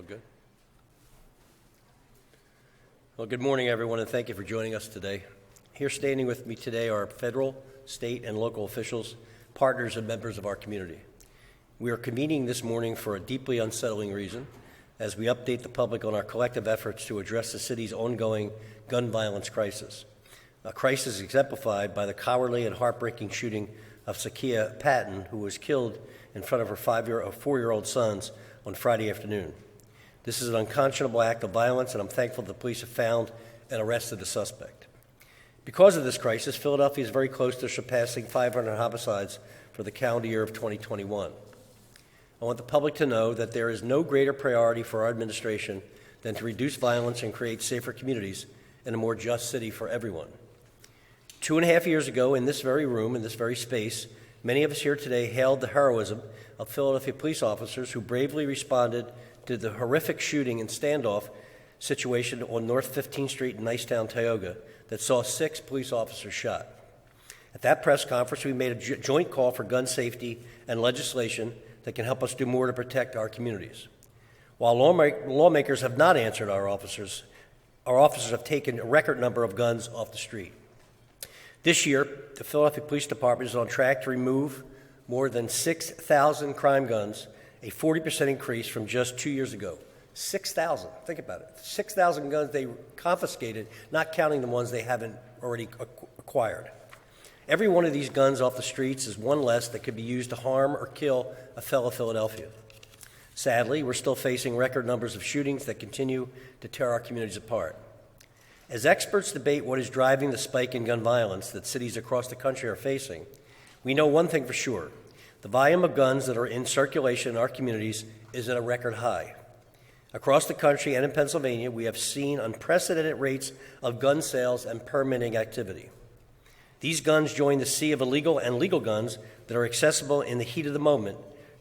All good? Well, good morning, everyone, and thank you for joining us today. Here standing with me today are federal, state, and local officials, partners, and members of our community. We are convening this morning for a deeply unsettling reason as we update the public on our collective efforts to address the city's ongoing gun violence crisis, a crisis exemplified by the cowardly and heartbreaking shooting of Sakia Patton, who was killed in front of her 4-year-old sons on Friday afternoon. This is an unconscionable act of violence, and I'm thankful the police have found and arrested the suspect. Because of this crisis, Philadelphia is very close to surpassing 500 homicides for the calendar year of 2021. I want the public to know that there is no greater priority for our administration than to reduce violence and create safer communities and a more just city for everyone. 2.5 years ago, in this very room, in this very space, many of us here today hailed the heroism of Philadelphia police officers who bravely responded to the horrific shooting and standoff situation on North 15th Street in Nicetown, Tioga, that saw 6 police officers shot. At that press conference, we made a joint call for gun safety and legislation that can help us do more to protect our communities. While lawmakers have not answered our officers have taken a record number of guns off the street. This year, the Philadelphia Police Department is on track to remove more than 6,000 crime guns, a 40% increase from just 2 years ago. 6,000, think about it. 6,000 guns they confiscated, not counting the ones they haven't already acquired. Every one of these guns off the streets is one less that could be used to harm or kill a fellow Philadelphian. Sadly, we're still facing record numbers of shootings that continue to tear our communities apart. As experts debate what is driving the spike in gun violence that cities across the country are facing, we know one thing for sure. The volume of guns that are in circulation in our communities is at a record high. Across the country and in Pennsylvania, we have seen unprecedented rates of gun sales and permitting activity. These guns join the sea of illegal and legal guns that are accessible in the heat of the moment,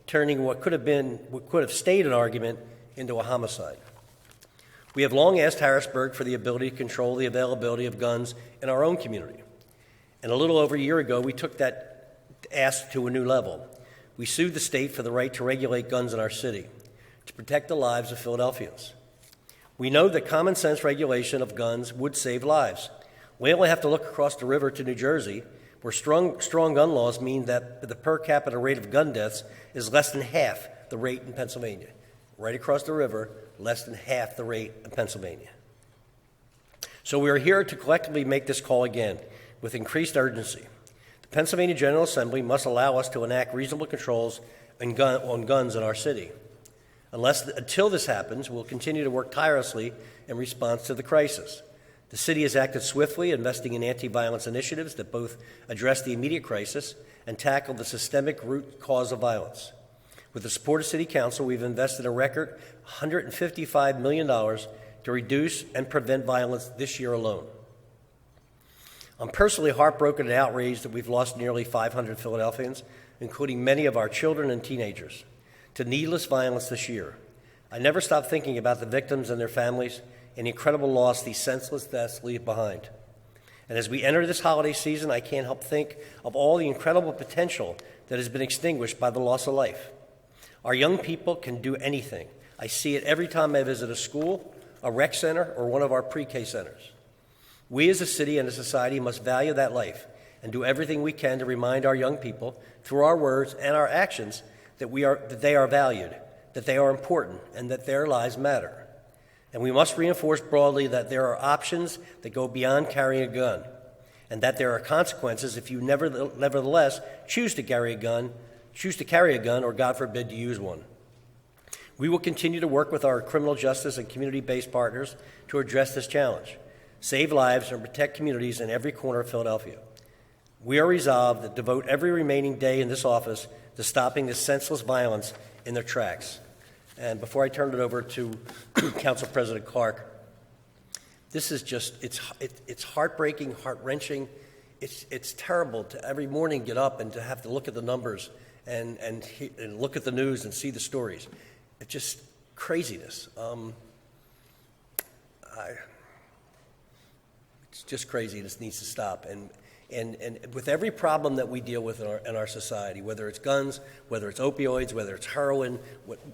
turning what could have stayed an argument into a homicide. We have long asked Harrisburg for the ability to control the availability of guns in our own community. And a little over a year ago, we took that ask to a new level. We sued the state for the right to regulate guns in our city, to protect the lives of Philadelphians. We know that common sense regulation of guns would save lives. We only have to look across the river to New Jersey, where strong gun laws mean that the per capita rate of gun deaths is less than half the rate in Pennsylvania. Right across the river, less than half the rate in Pennsylvania. So we are here to collectively make this call again with increased urgency. The Pennsylvania General Assembly must allow us to enact reasonable controls on guns in our city. Until this happens, we'll continue to work tirelessly in response to the crisis. The city has acted swiftly, investing in anti-violence initiatives that both address the immediate crisis and tackle the systemic root cause of violence. With the support of City Council, we've invested a record $155 million to reduce and prevent violence this year alone. I'm personally heartbroken and outraged that we've lost nearly 500 Philadelphians, including many of our children and teenagers, to needless violence this year. I never stop thinking about the victims and their families and the incredible loss these senseless deaths leave behind. And as we enter this holiday season, I can't help think of all the incredible potential that has been extinguished by the loss of life. Our young people can do anything. I see it every time I visit a school, a rec center, or one of our pre-K centers. We as a city and a society must value that life and do everything we can to remind our young people, through our words and our actions, that they are valued, that they are important, and that their lives matter. And we must reinforce broadly that there are options that go beyond carrying a gun, and that there are consequences if you nevertheless choose to carry a gun, or, God forbid, to use one. We will continue to work with our criminal justice and community-based partners to address this challenge, save lives, and protect communities in every corner of Philadelphia. We are resolved to devote every remaining day in this office to stopping this senseless violence in their tracks. And before I turn it over to Council President Clark, this is just, it's heartbreaking, heart-wrenching. It's terrible to every morning get up and to have to look at the numbers and look at the news and see the stories. It's just craziness. It's just crazy. This needs to stop. And And with every problem that we deal with in our society, whether it's guns, whether it's opioids, whether it's heroin,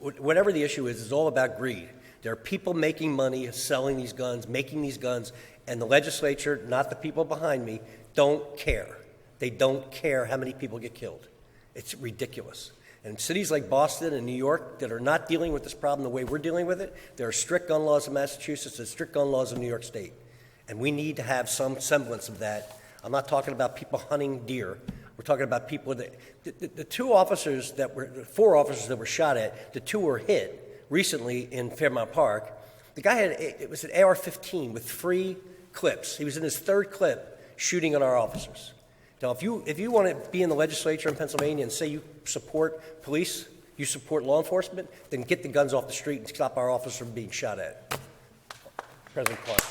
whatever the issue is, it's all about greed. There are people making money selling these guns, making these guns, and the legislature, not the people behind me, don't care. They don't care how many people get killed. It's ridiculous. And cities like Boston and New York that are not dealing with this problem the way we're dealing with it, there are strict gun laws in Massachusetts and strict gun laws in New York State. And we need to have some semblance of that. I'm not talking about people hunting deer. We're talking about people that, the four officers that were shot at, the two were hit recently in Fairmount Park. The guy it was an AR-15 with 3 clips. He was in his 3rd clip shooting at our officers. Now, if you want to be in the legislature in Pennsylvania and say you support police, you support law enforcement, then get the guns off the street and stop our officers from being shot at. President Clark.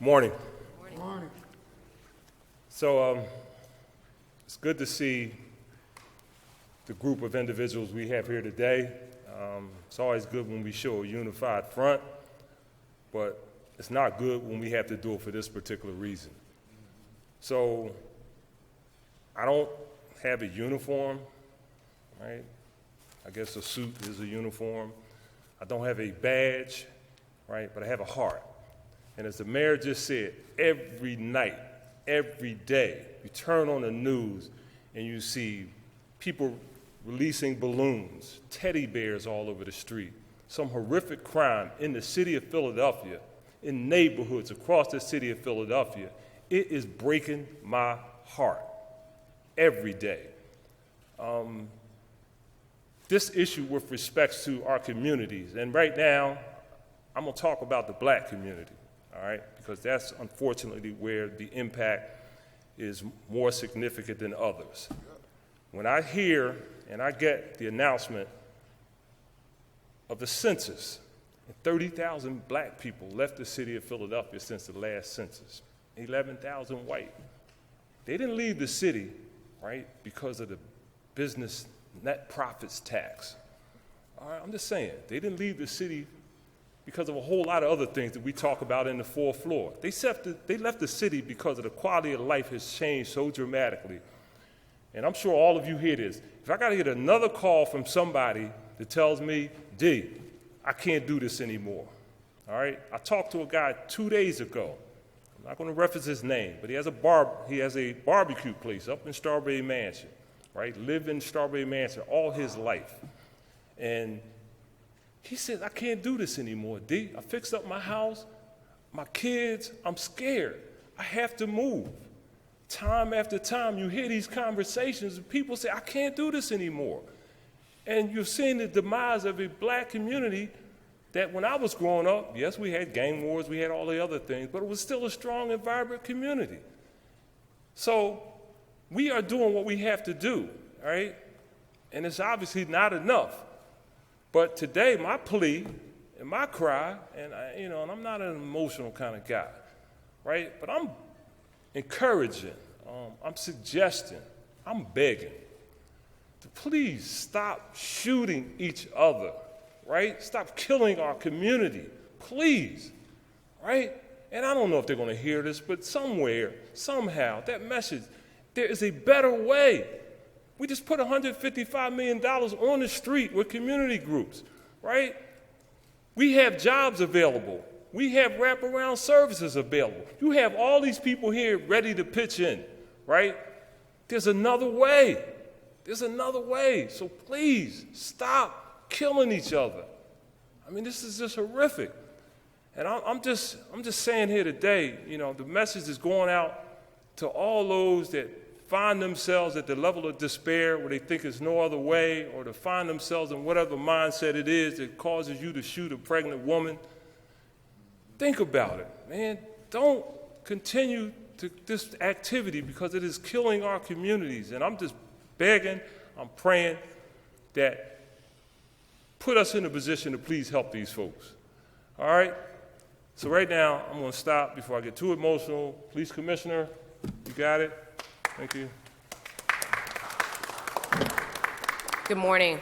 Morning. Morning. So it's good to see the group of individuals we have here today. It's always good when we show a unified front, but it's not good when we have to do it for this particular reason. So I don't have a uniform, right? I guess a suit is a uniform. I don't have a badge, right? But I have a heart. And as the mayor just said, every night, every day, you turn on the news and you see people releasing balloons, teddy bears all over the street, some horrific crime in the city of Philadelphia, in neighborhoods across the city of Philadelphia. It is breaking my heart every day. This issue with respect to our communities, and right now, I'm gonna talk about the black community, all right? Because that's unfortunately where the impact is more significant than others. When I hear and I get the announcement of the census, 30,000 black people left the city of Philadelphia since the last census, 11,000 white. They didn't leave the city, right, because of the business net profits tax. All right, I'm just saying, they didn't leave the city because of a whole lot of other things that we talk about in the 4th floor. They left the city because of the quality of life has changed so dramatically. And I'm sure all of you hear this. If I gotta get another call from somebody that tells me, D, I can't do this anymore, all right? I talked to a guy 2 days ago. I'm not gonna reference his name, but he has a barbecue place up in Strawberry Mansion, right? Lived in Strawberry Mansion all his life. And he said, I can't do this anymore, D. I fixed up my house, my kids, I'm scared. I have to move. Time after time, you hear these conversations and people say, I can't do this anymore. And you're seeing the demise of a black community that when I was growing up, yes, we had gang wars, we had all the other things, but it was still a strong and vibrant community. So we are doing what we have to do, all right? And it's obviously not enough. But today, my plea and my cry, and and I'm not an emotional kind of guy, right? But I'm encouraging, I'm suggesting, I'm begging to please stop shooting each other, right? Stop killing our community, please, right? And I don't know if they're gonna hear this, but somewhere, somehow, that message, there is a better way. We just put $155 million on the street with community groups, right? We have jobs available. We have wraparound services available. You have all these people here ready to pitch in, right? There's another way. There's another way. So please stop killing each other. I mean, this is just horrific. And I'm just saying here today, the message is going out to all those that find themselves at the level of despair where they think there's no other way, or to find themselves in whatever mindset it is that causes you to shoot a pregnant woman. Think about it, man. Don't continue this activity because it is killing our communities. And I'm just begging, I'm praying that put us in a position to please help these folks. All right? So right now, I'm going to stop before I get too emotional. Police Commissioner, you got it? Thank you. Good morning.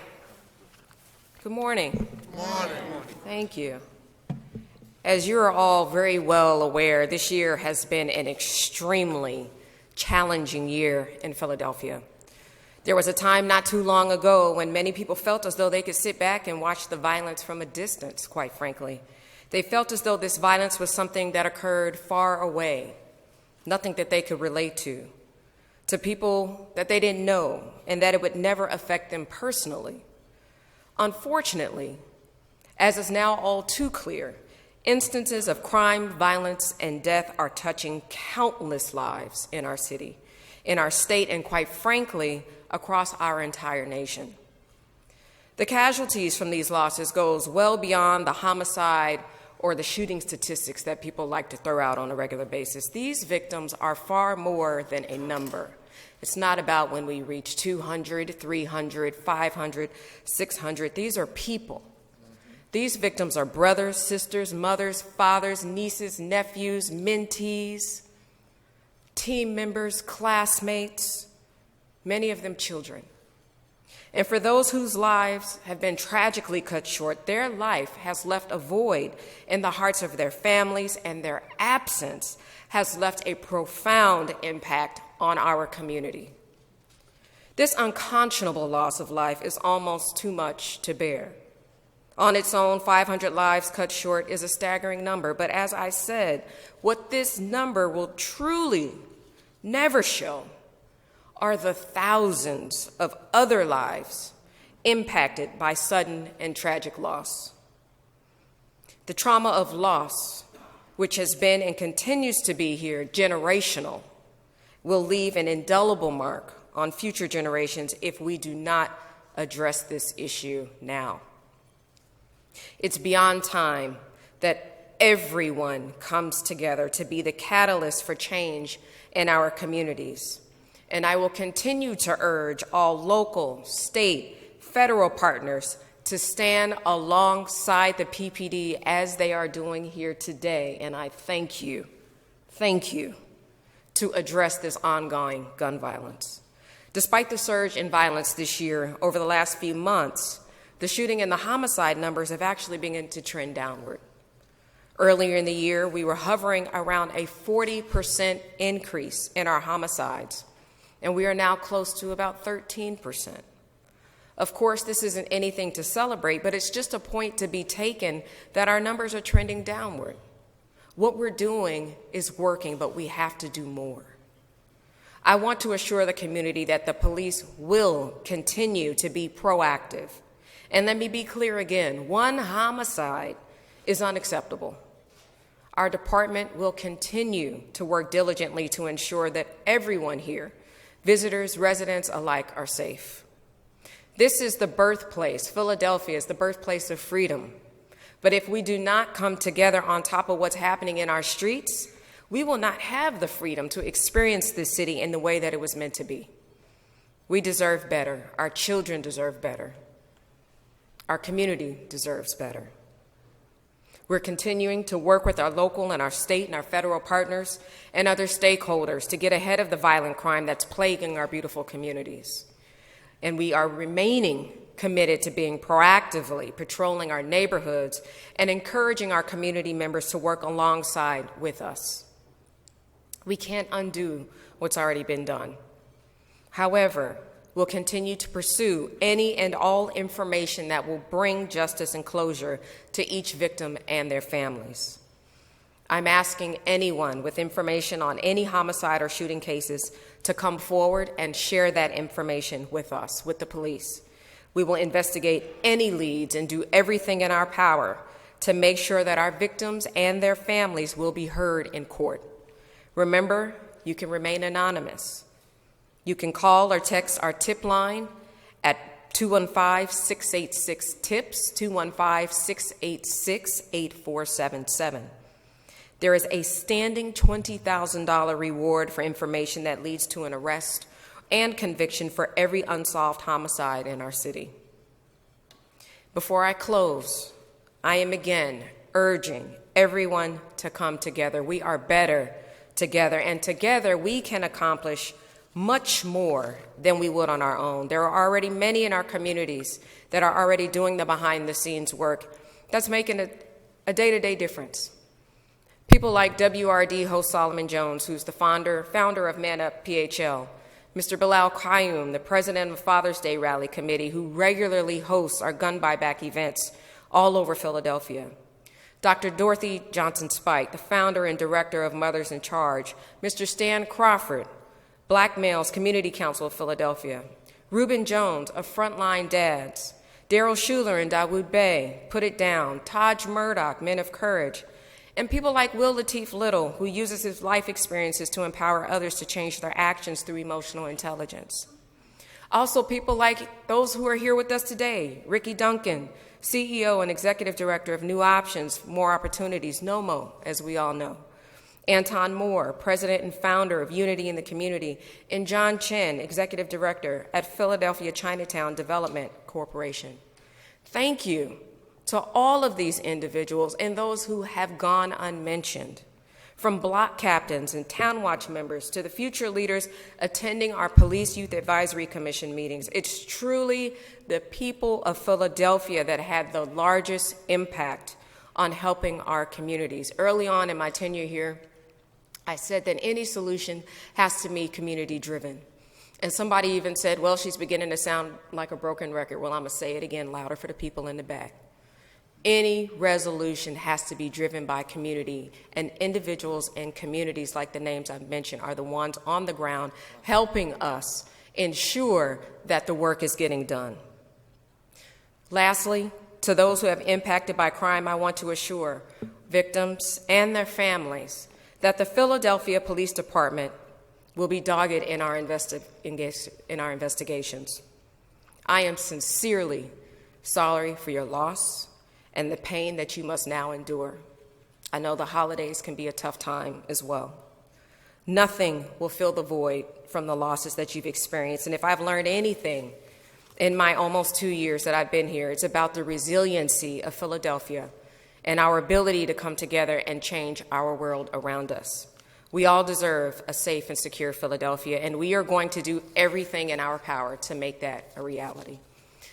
Good morning. Good morning. Thank you. As you are all very well aware, this year has been an extremely challenging year in Philadelphia. There was a time not too long ago when many people felt as though they could sit back and watch the violence from a distance, quite frankly. They felt as though this violence was something that occurred far away, nothing that they could relate to people that they didn't know, and that it would never affect them personally. Unfortunately, as is now all too clear, instances of crime, violence, and death are touching countless lives in our city, in our state, and quite frankly, across our entire nation. The casualties from these losses goes well beyond the homicide or the shooting statistics that people like to throw out on a regular basis. These victims are far more than a number. It's not about when we reach 200, 300, 500, 600. These are people. These victims are brothers, sisters, mothers, fathers, nieces, nephews, mentees, team members, classmates, many of them children. And for those whose lives have been tragically cut short, their life has left a void in the hearts of their families, and their absence has left a profound impact on our community. This unconscionable loss of life is almost too much to bear. On its own, 500 lives cut short is a staggering number, but as I said, what this number will truly never show are the thousands of other lives impacted by sudden and tragic loss. The trauma of loss, which has been and continues to be here generational, will leave an indelible mark on future generations if we do not address this issue now. It's beyond time that everyone comes together to be the catalyst for change in our communities. And I will continue to urge all local, state, federal partners to stand alongside the PPD as they are doing here today. And I thank you, to address this ongoing gun violence. Despite the surge in violence this year, over the last few months, the shooting and the homicide numbers have actually begun to trend downward. Earlier in the year, we were hovering around a 40% increase in our homicides, and we are now close to about 13%. Of course, this isn't anything to celebrate, but it's just a point to be taken that our numbers are trending downward. What we're doing is working, but we have to do more. I want to assure the community that the police will continue to be proactive. And let me be clear again, one homicide is unacceptable. Our department will continue to work diligently to ensure that everyone here, visitors, residents alike, are safe. This is the birthplace, Philadelphia is the birthplace of freedom. But if we do not come together on top of what's happening in our streets, we will not have the freedom to experience this city in the way that it was meant to be. We deserve better. Our children deserve better. Our community deserves better. We're continuing to work with our local and our state and our federal partners and other stakeholders to get ahead of the violent crime that's plaguing our beautiful communities. And we are remaining committed to being proactively patrolling our neighborhoods and encouraging our community members to work alongside with us. We can't undo what's already been done. However, we'll continue to pursue any and all information that will bring justice and closure to each victim and their families. I'm asking anyone with information on any homicide or shooting cases to come forward and share that information with us, with the police. We will investigate any leads and do everything in our power to make sure that our victims and their families will be heard in court. Remember, you can remain anonymous. You can call or text our tip line at 215-686-TIPS, 215-686-8477. There is a standing $20,000 reward for information that leads to an arrest and conviction for every unsolved homicide in our city. Before I close, I am again urging everyone to come together. We are better together, and together we can accomplish much more than we would on our own. There are already many in our communities that are already doing the behind-the-scenes work that's making a a day-to-day difference. People like WRD host Solomon Jones, who's the founder of Man Up PHL, Mr. Bilal Qayyum, the president of Father's Day Rally Committee, who regularly hosts our gun buyback events all over Philadelphia. Dr. Dorothy Johnson-Spike, the founder and director of Mothers in Charge. Mr. Stan Crawford, Black Males Community Council of Philadelphia. Reuben Jones of Frontline Dads. Daryl Schuler and Dawood Bey, Put It Down. Taj Murdoch, Men of Courage. And people like Will Lateef Little, who uses his life experiences to empower others to change their actions through emotional intelligence. Also, people like those who are here with us today, Ricky Duncan, CEO and Executive Director of New Options, More Opportunities, NOMO, as we all know. Anton Moore, President and founder of Unity in the Community, and John Chen, Executive Director at Philadelphia Chinatown Development Corporation. Thank you to all of these individuals and those who have gone unmentioned, from block captains and town watch members to the future leaders attending our Police Youth Advisory Commission meetings. It's truly the people of Philadelphia that had the largest impact on helping our communities. Early on in my tenure here, I said that any solution has to be community-driven. And somebody even said, well, she's beginning to sound like a broken record. Well, I'm going to say it again louder for the people in the back. Any resolution has to be driven by community, and individuals and communities like the names I've mentioned are the ones on the ground helping us ensure that the work is getting done. Lastly, to those who have impacted by crime, I want to assure victims and their families that the Philadelphia Police Department will be dogged in our investigations. I am sincerely sorry for your loss and the pain that you must now endure. I know the holidays can be a tough time as well. Nothing will fill the void from the losses that you've experienced. And if I've learned anything in my almost 2 years that I've been here, it's about the resiliency of Philadelphia and our ability to come together and change our world around us. We all deserve a safe and secure Philadelphia, and we are going to do everything in our power to make that a reality.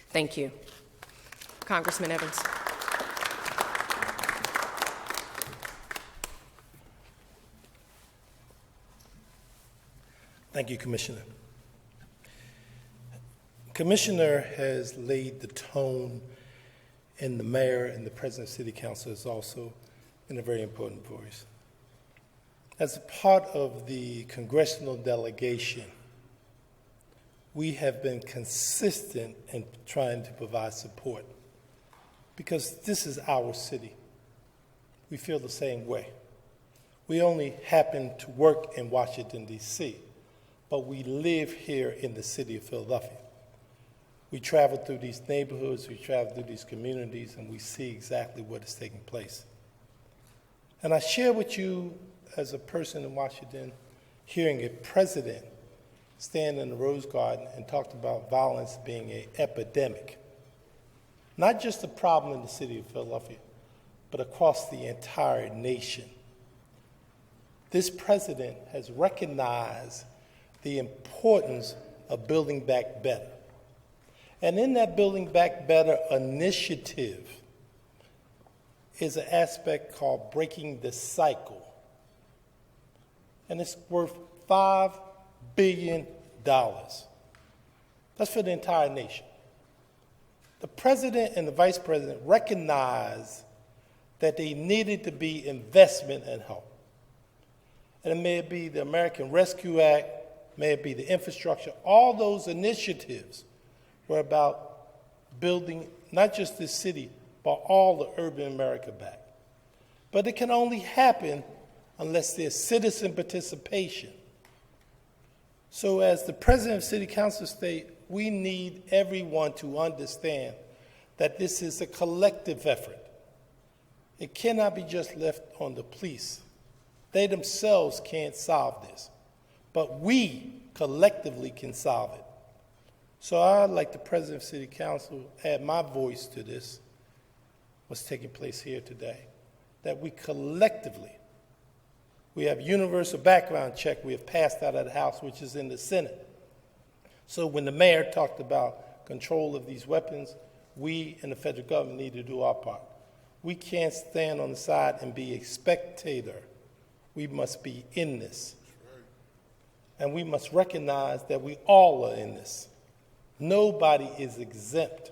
Thank you. Congressman Evans. Thank you, Commissioner. Commissioner has laid the tone, and the mayor and the president of City Council has also been a very important voice. As a part of the congressional delegation, we have been consistent in trying to provide support because this is our city. We feel the same way. We only happen to work in Washington, D.C., but we live here in the city of Philadelphia. We travel through these neighborhoods, we travel through these communities, and we see exactly what is taking place. And I share with you, as a person in Washington, hearing a president stand in the Rose Garden and talk about violence being an epidemic. Not just a problem in the city of Philadelphia, but across the entire nation. This president has recognized the importance of building back better. And in that Building Back Better initiative is an aspect called breaking the cycle. And it's worth $5 billion. That's for the entire nation. The president and the vice president recognized that there needed to be investment and help. And it may be the American Rescue Act, may it be the infrastructure, all those initiatives were about building not just this city, but all of urban America back. But it can only happen unless there's citizen participation. So as the president of City Council state, we need everyone to understand that this is a collective effort. It cannot be just left on the police. They themselves can't solve this, but we collectively can solve it. So I'd like the president of City Council add my voice to this, what's taking place here today, that we collectively, we have universal background check we have passed out of the House, which is in the Senate. So when the mayor talked about control of these weapons, we and the federal government need to do our part. We can't stand on the side and be a spectator. We must be in this. And we must recognize that we all are in this. Nobody is exempt.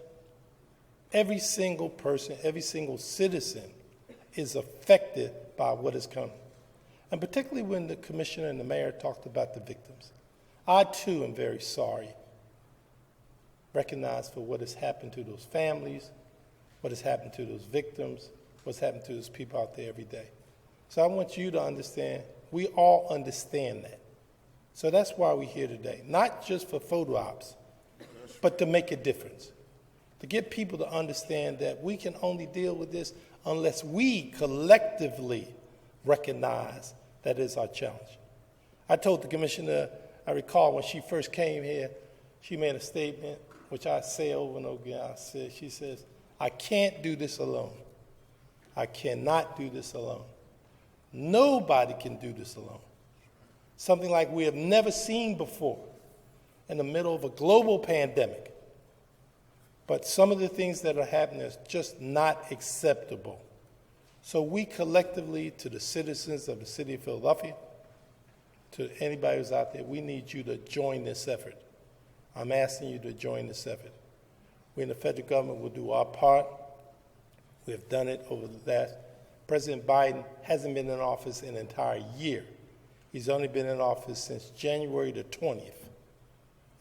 Every single person, every single citizen is affected by what is coming. And particularly when the commissioner and the mayor talked about the victims. I too am very sorry. Recognize for what has happened to those families, what has happened to those victims, what's happened to those people out there every day. So I want you to understand, we all understand that. So that's why we're here today, not just for photo ops, but to make a difference, to get people to understand that we can only deal with this unless we collectively recognize that is our challenge. I told the commissioner, I recall when she first came here, she made a statement, which I say over and over again. She says, I can't do this alone. I cannot do this alone. Nobody can do this alone. Something like we have never seen before in the middle of a global pandemic. But some of the things that are happening is just not acceptable. So we collectively, to the citizens of the city of Philadelphia, to anybody who's out there, we need you to join this effort. I'm asking you to join this effort. We in the federal government will do our part. We have done it over the last. President Biden hasn't been in office an entire year. He's only been in office since January the 20th.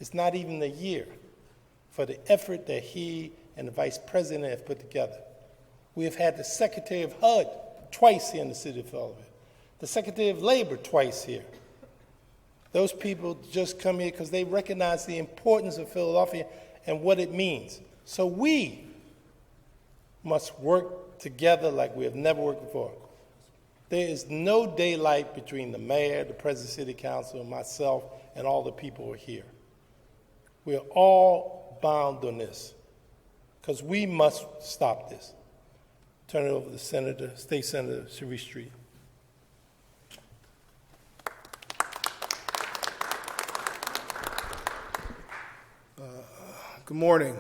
It's not even a year for the effort that he and the vice president have put together. We have had the Secretary of HUD twice here in the city of Philadelphia, the Secretary of Labor twice here. Those people just come here because they recognize the importance of Philadelphia and what it means. So we must work together like we have never worked before. There is no daylight between the mayor, the president of the city council, and myself, and all the people who are here. We are all bound on this because we must stop this. Turn it over to State Senator Sharice Street. Good morning.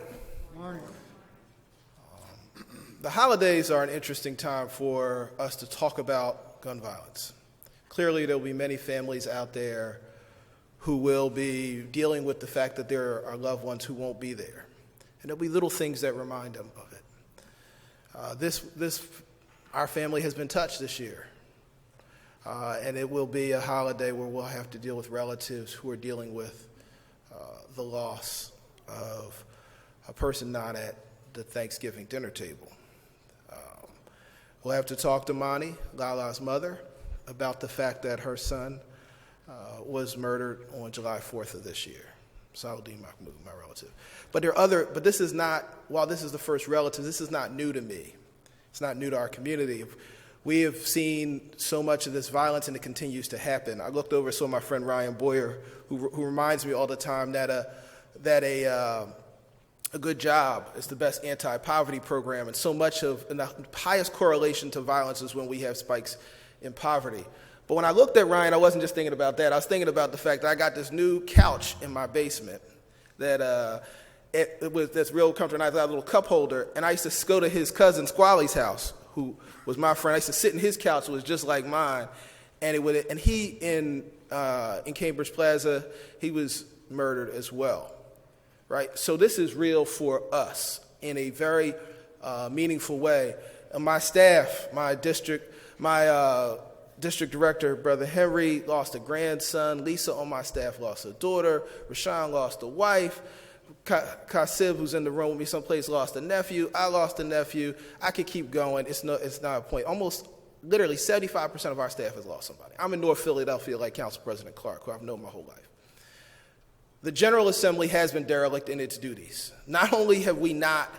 The holidays are an interesting time for us to talk about gun violence. Clearly, there will be many families out there who will be dealing with the fact that there are loved ones who won't be there. And there'll be little things that remind them of it. Our family has been touched this year. And it will be a holiday where we'll have to deal with relatives who are dealing with the loss of a person not at the Thanksgiving dinner table. We'll have to talk to Monty, Lala's mother, about the fact that her son was murdered on July 4th of this year. Saladin Mahmoud, my relative. But this is not, while this is the first relative, this is not new to me. It's not new to our community. We have seen so much of this violence, and it continues to happen. I looked over and saw my friend Ryan Boyer, who reminds me all the time that a good job is the best anti-poverty program, and the highest correlation to violence is when we have spikes in poverty. But when I looked at Ryan, I wasn't just thinking about that. I was thinking about the fact that I got this new couch in my basement that it was this real comfortable. And I got a little cup holder, and I used to go to his cousin Squally's house, who was my friend. I used to sit in his couch, it was just like mine, and he in Cambridge Plaza, he was murdered as well. Right? So this is real for us in a very meaningful way. And my staff, my district director, Brother Henry, lost a grandson. Lisa on my staff lost a daughter. Rashawn lost a wife. Kasib, who's in the room with me someplace, lost a nephew. I lost a nephew. I could keep going. It's not a point. Almost literally 75% of our staff has lost somebody. I'm in North Philadelphia like Council President Clark, who I've known my whole life. The General Assembly has been derelict in its duties. Not only have we not,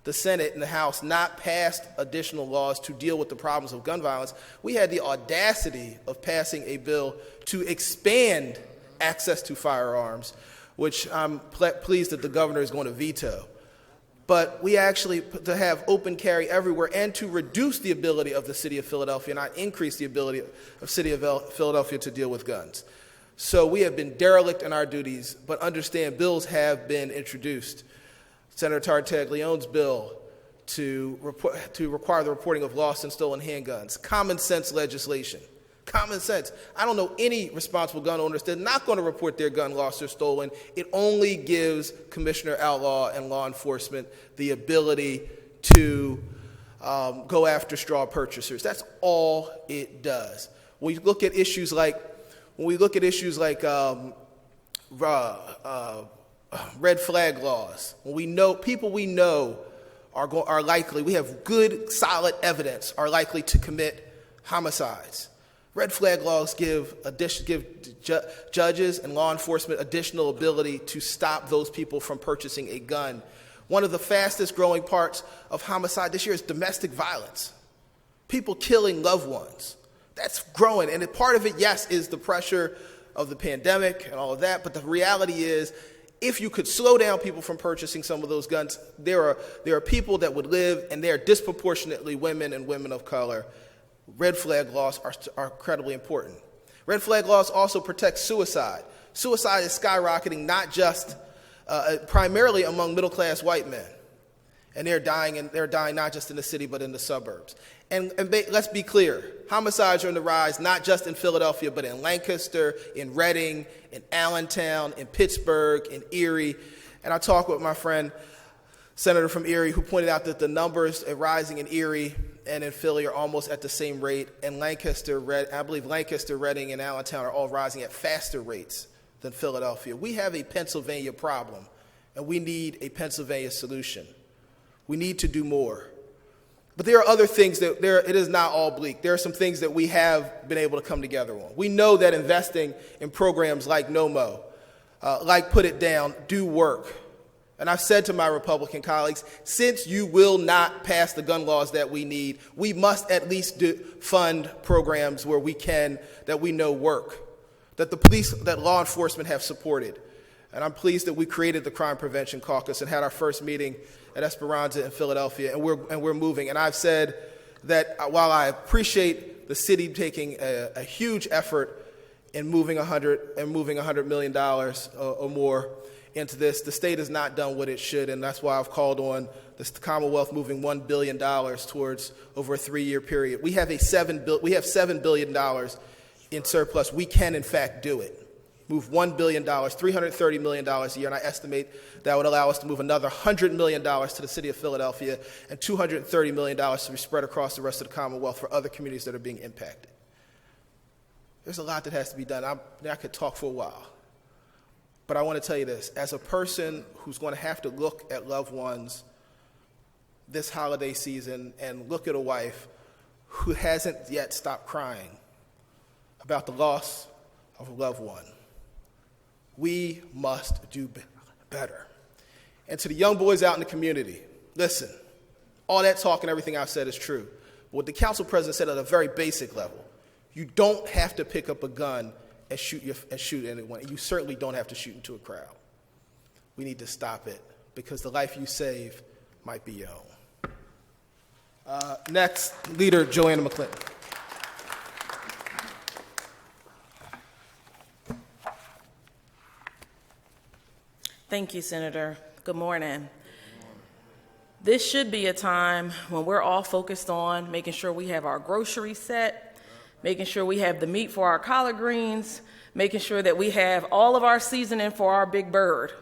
the Senate and the House, not passed additional laws to deal with the problems of gun violence, we had the audacity of passing a bill to expand access to firearms, which I'm pleased that the governor is going to veto. But we actually, to have open carry everywhere and to reduce the ability of the city of Philadelphia, not increase the ability of the city of Philadelphia to deal with guns. So we have been derelict in our duties, but understand bills have been introduced. Senator Tartagliane's bill to require the reporting of lost and stolen handguns. Common sense legislation. Common sense. I don't know any responsible gun owners that are not going to report their gun lost or stolen. It only gives Commissioner Outlaw and law enforcement the ability to go after straw purchasers. That's all it does. When we look at issues like red flag laws, when we know people we know are likely, we have good, solid evidence, are likely to commit homicides. Red flag laws give judges and law enforcement additional ability to stop those people from purchasing a gun. One of the fastest growing parts of homicide this year is domestic violence. People killing loved ones. That's growing. And part of it, yes, is the pressure of the pandemic and all of that. But the reality is, if you could slow down people from purchasing some of those guns, there are people that would live, and they are disproportionately women and women of color. Red flag laws are incredibly important. Red flag laws also protect suicide. Suicide is skyrocketing, not just primarily among middle-class white men, and they're dying not just in the city but in the suburbs. And let's be clear: homicides are on the rise, not just in Philadelphia, but in Lancaster, in Reading, in Allentown, in Pittsburgh, in Erie. And I talked with my friend, Senator from Erie, who pointed out that the numbers rising in Erie and in Philly are almost at the same rate. And I believe Lancaster, Reading, and Allentown are all rising at faster rates than Philadelphia. We have a Pennsylvania problem, and we need a Pennsylvania solution. We need to do more. But there are other things it is not all bleak. There are some things that we have been able to come together on. We know that investing in programs like NOMO, like Put It Down, do work. And I've said to my Republican colleagues, since you will not pass the gun laws that we need, we must at least fund programs where we can, that we know work, that the police, that law enforcement have supported. And I'm pleased that we created the Crime Prevention Caucus and had our first meeting at Esperanza in Philadelphia, and we're moving. And I've said that while I appreciate the city taking a huge effort in moving $100 million or more into this, the state has not done what it should, and that's why I've called on the Commonwealth moving $1 billion towards over a 3-year period. We have $7 billion in surplus. We can, in fact, do it. Move $1 billion, $330 million a year, and I estimate that would allow us to move another $100 million to the city of Philadelphia and $230 million to be spread across the rest of the Commonwealth for other communities that are being impacted. There's a lot that has to be done. I could talk for a while. But I want to tell you this. As a person who's going to have to look at loved ones this holiday season and look at a wife who hasn't yet stopped crying about the loss of a loved one, we must do better. And to the young boys out in the community, listen, all that talk and everything I've said is true. But what the council president said at a very basic level, you don't have to pick up a gun and shoot anyone. You certainly don't have to shoot into a crowd. We need to stop it because the life you save might be your own. Next, Leader Joanna McClinton. Thank you, Senator. Good morning. This should be a time when we're all focused on making sure we have our groceries set, making sure we have the meat for our collard greens, making sure that we have all of our seasoning for our big bird.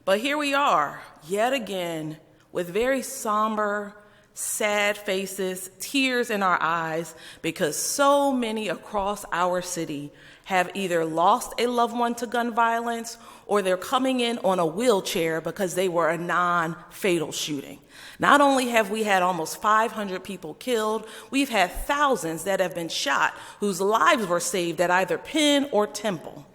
But here we are, yet again, with very somber, sad faces, tears in our eyes, because so many across our city have either lost a loved one to gun violence or they're coming in on a wheelchair because they were a non-fatal shooting. Not only have we had almost 500 people killed, we've had thousands that have been shot whose lives were saved at either Penn or Temple.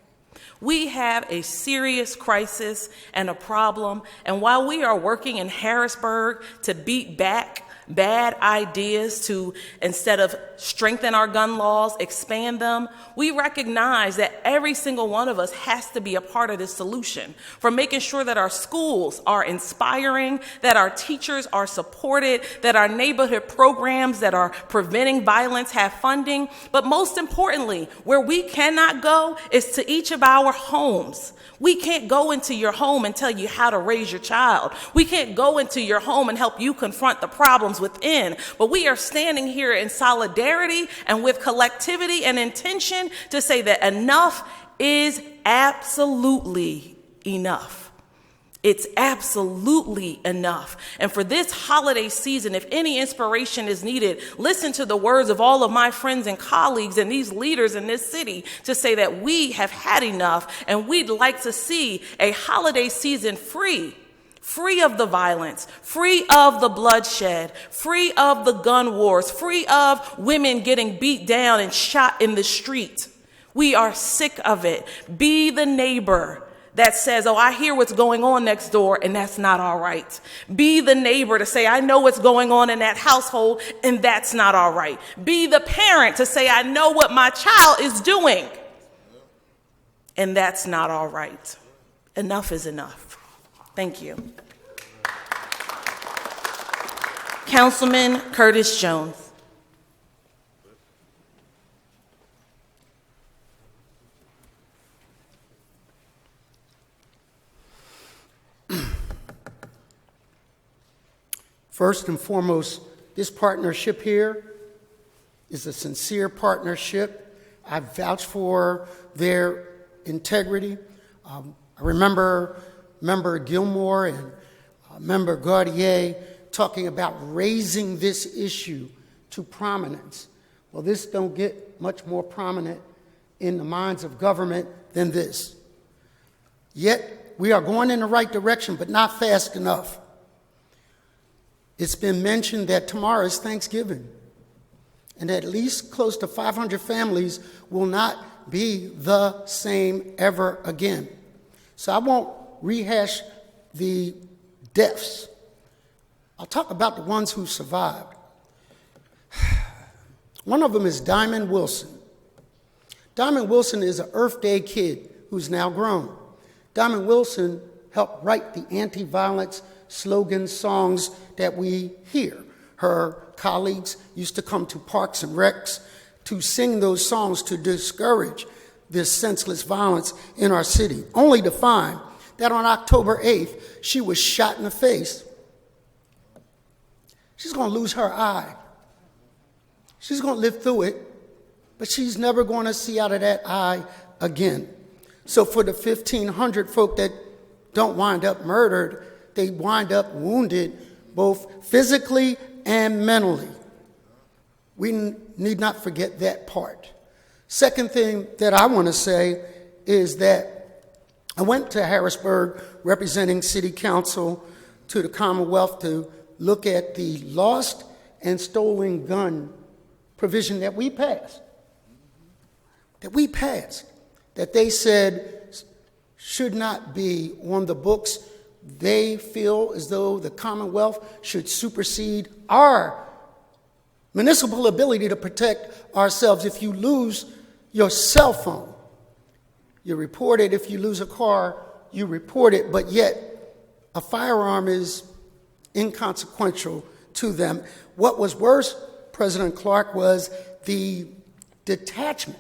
We have a serious crisis and a problem, and while we are working in Harrisburg to beat back bad ideas to, instead of strengthen our gun laws, expand them. We recognize that every single one of us has to be a part of this solution, for making sure that our schools are inspiring, that our teachers are supported, that our neighborhood programs that are preventing violence have funding. But most importantly, where we cannot go is to each of our homes. We can't go into your home and tell you how to raise your child. We can't go into your home and help you confront the problems within. But we are standing here in solidarity and with collectivity and intention to say that enough is absolutely enough. It's absolutely enough. And for this holiday season, if any inspiration is needed, listen to the words of all of my friends and colleagues and these leaders in this city to say that we have had enough, and we'd like to see a holiday season free of the violence, free of the bloodshed, free of the gun wars, free of women getting beat down and shot in the street. We are sick of it. Be the neighbor that says, oh, I hear what's going on next door, and that's not all right. Be the neighbor to say, I know what's going on in that household, and that's not all right. Be the parent to say, I know what my child is doing, and that's not all right. Enough is enough. Thank you. Councilman Curtis Jones. First and foremost, this partnership here is a sincere partnership. I vouch for their integrity. I remember Member Gilmore and Member Gaudier talking about raising this issue to prominence. Well, this don't get much more prominent in the minds of government than this. Yet, we are going in the right direction, but not fast enough. It's been mentioned that tomorrow is Thanksgiving, and at least close to 500 families will not be the same ever again. So I won't rehash the deaths. I'll talk about the ones who survived. One of them is Diamond Wilson. Diamond Wilson is an Earth Day kid who's now grown. Diamond Wilson helped write the anti-violence slogans, songs that we hear. Her colleagues used to come to parks and recs to sing those songs to discourage this senseless violence in our city, only to find that on October 8th, she was shot in the face. She's going to lose her eye. She's going to live through it, but she's never going to see out of that eye again. So for the 1,500 folk that don't wind up murdered, they wind up wounded both physically and mentally. We need not forget that part. Second thing that I want to say is that I went to Harrisburg representing City Council to the Commonwealth to look at the lost and stolen gun provision that we passed. That they said should not be on the books. They feel as though the Commonwealth should supersede our municipal ability to protect ourselves. If you lose your cell phone, you report it. If you lose a car, you report it. But yet, a firearm is inconsequential to them. What was worse, President Clark, was the detachment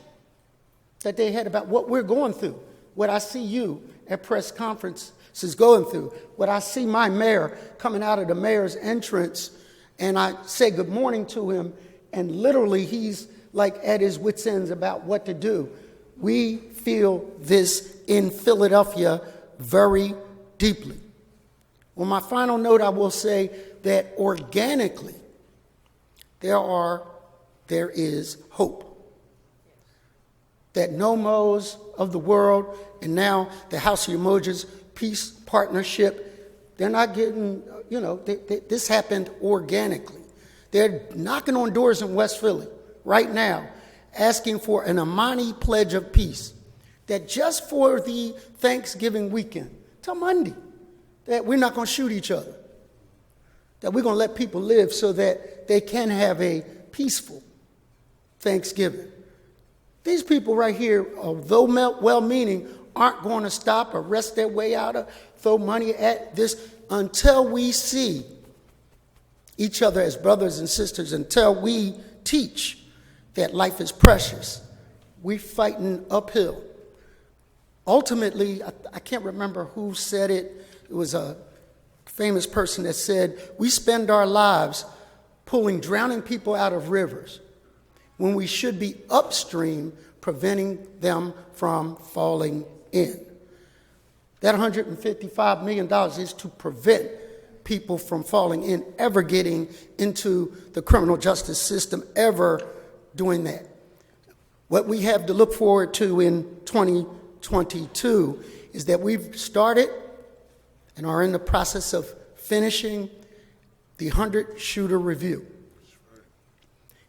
that they had about what we're going through, what I see you at press conferences going through, what I see my mayor coming out of the mayor's entrance, and I say good morning to him, and literally he's like at his wit's ends about what to do. We feel this in Philadelphia very deeply. On my final note, I will say that organically, there is hope. That NOMOs of the world, and now the House of Emojis Peace Partnership, they're not getting, this happened organically. They're knocking on doors in West Philly right now, asking for an Amani Pledge of Peace, that just for the Thanksgiving weekend, till Monday, that we're not going to shoot each other. that we're going to let people live so that they can have a peaceful Thanksgiving. These people right here, although well-meaning, aren't going to stop or rest their way out of, throw money at this until we see each other as brothers and sisters, until we teach that life is precious. We're fighting uphill. Ultimately, I can't remember who said it. It was a famous person that said, we spend our lives pulling drowning people out of rivers when we should be upstream preventing them from falling in. That $155 million is to prevent people from falling in, ever getting into the criminal justice system, ever doing that. What we have to look forward to in 2022 is that we've started and are in the process of finishing the 100-shooter review.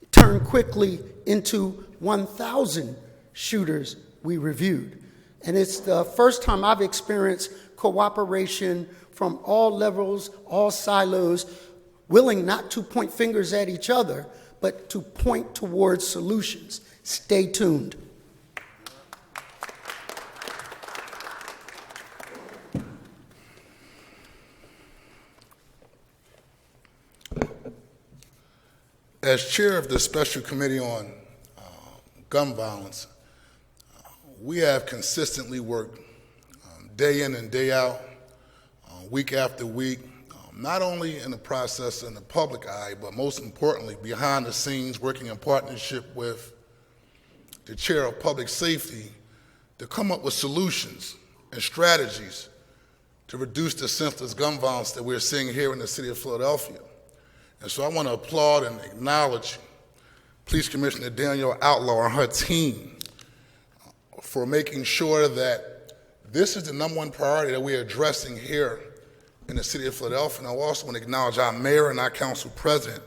It turned quickly into 1,000 shooters we reviewed. And it's the first time I've experienced cooperation from all levels, all silos, willing not to point fingers at each other, but to point towards solutions. Stay tuned. As chair of the Special Committee on Gun Violence, we have consistently worked day in and day out, week after week, not only in the process in the public eye, but most importantly, behind the scenes, working in partnership with the chair of public safety to come up with solutions and strategies to reduce the senseless gun violence that we're seeing here in the city of Philadelphia. And so I want to applaud and acknowledge Police Commissioner Danielle Outlaw and her team for making sure that this is the number one priority that we're addressing here in the city of Philadelphia. And I also want to acknowledge our mayor and our council president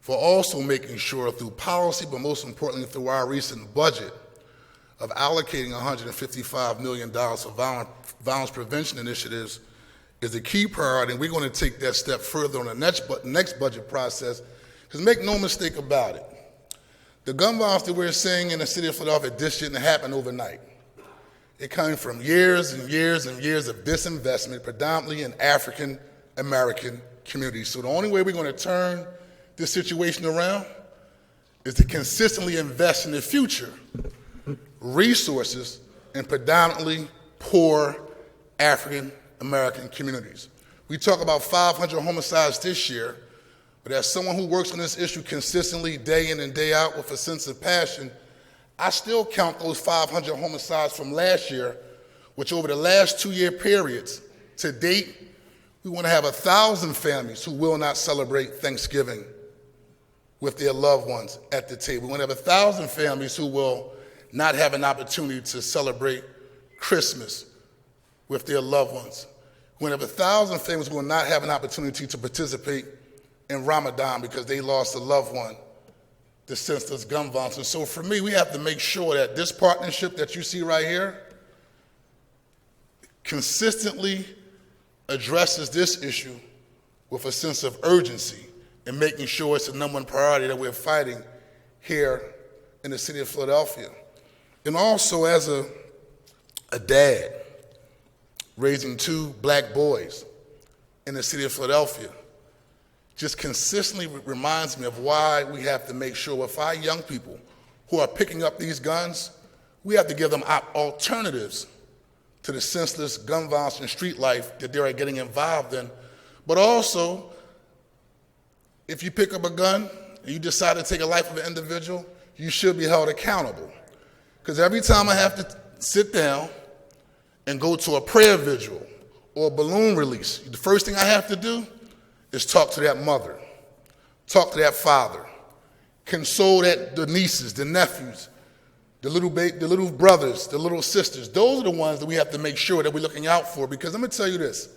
for also making sure through policy, but most importantly through our recent budget, of allocating $155 million for violence prevention initiatives is a key priority, and we're going to take that step further on the next budget process, because make no mistake about it, the gun violence that we're seeing in the city of Philadelphia, this didn't happen overnight. It came from years and years and years of disinvestment, predominantly in African-American communities. So the only way we're going to turn this situation around is to consistently invest in the future resources in predominantly poor African-American communities. We talk about 500 homicides this year, but as someone who works on this issue consistently day in and day out with a sense of passion, I still count those 500 homicides from last year, which over the last 2-year periods to date, we want to have 1,000 families who will not celebrate Thanksgiving with their loved ones at the table. We want to have 1,000 families who will not have an opportunity to celebrate Christmas with their loved ones. We want to have 1,000 families who will not have an opportunity to participate in Ramadan because they lost a loved one to senseless gun violence. And so for me, we have to make sure that this partnership that you see right here consistently addresses this issue with a sense of urgency and making sure it's the number one priority that we're fighting here in the city of Philadelphia. And also as a dad raising 2 black boys in the city of Philadelphia, just consistently reminds me of why we have to make sure with our young people who are picking up these guns, we have to give them alternatives to the senseless gun violence and street life that they're getting involved in. But also, if you pick up a gun and you decide to take a life of an individual, you should be held accountable. Because every time I have to sit down and go to a prayer vigil or a balloon release, the first thing I have to do is talk to that mother, talk to that father, console the nieces, the nephews, the little brothers, the little sisters. Those are the ones that we have to make sure that we're looking out for, because I'm going to tell you this.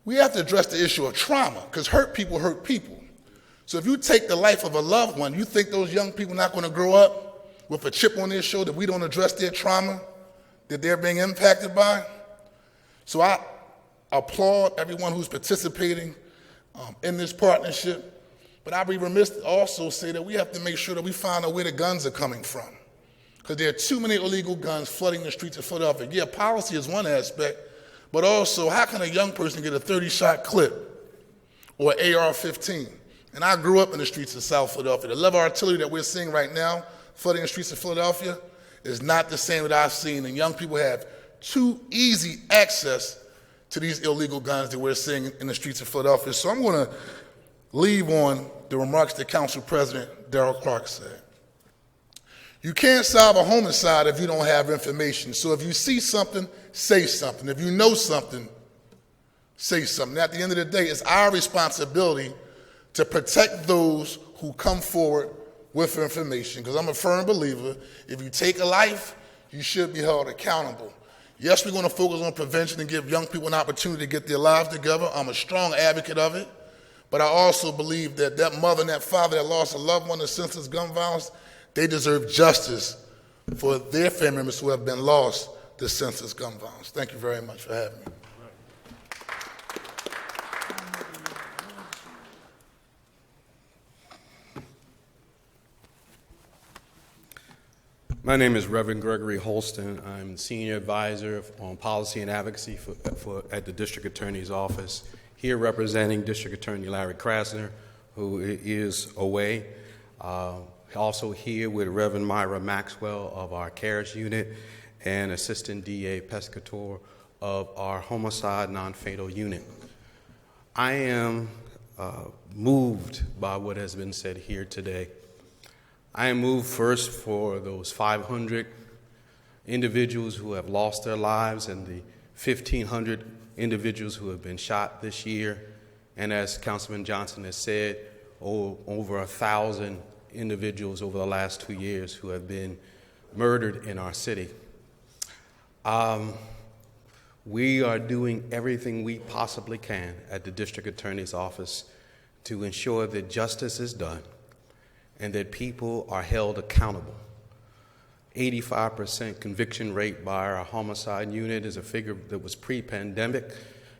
We have to address the issue of trauma, because hurt people hurt people. So if you take the life of a loved one, you think those young people are not going to grow up with a chip on their shoulder that we don't address their trauma that they're being impacted by? So I applaud everyone who's participating. in this partnership. But I'd be remiss to also say that we have to make sure that we find out where the guns are coming from, because there are too many illegal guns flooding the streets of Philadelphia. Yeah, policy is one aspect, but also how can a young person get a 30-shot clip or an AR-15? And I grew up in the streets of South Philadelphia. The level of artillery that we're seeing right now flooding the streets of Philadelphia is not the same that I've seen, and young people have too easy access to these illegal guns that we're seeing in the streets of Philadelphia. So I'm going to leave on the remarks that Council President Darrell Clark said. You can't solve a homicide if you don't have information. So if you see something, say something. If you know something, say something. At the end of the day, it's our responsibility to protect those who come forward with information, because I'm a firm believer, if you take a life, you should be held accountable. Yes, we're going to focus on prevention and give young people an opportunity to get their lives together. I'm a strong advocate of it. But I also believe that that mother and that father that lost a loved one to senseless gun violence, they deserve justice for their family members who have been lost to senseless gun violence. Thank you very much for having me. My name is Reverend Gregory Holston. I'm Senior Advisor on Policy and Advocacy at the District Attorney's Office, here representing District Attorney Larry Krasner, who is away. Also here with Reverend Myra Maxwell of our CARES unit and Assistant DA Pescator of our Homicide Non-Fatal unit. I am moved by what has been said here today. I am moved first for those 500 individuals who have lost their lives and the 1,500 individuals who have been shot this year. And as Councilman Johnson has said, over 1,000 individuals over the last 2 years who have been murdered in our city. We are doing everything we possibly can at the District Attorney's Office to ensure that justice is done and that people are held accountable. 85% conviction rate by our homicide unit is a figure that was pre-pandemic,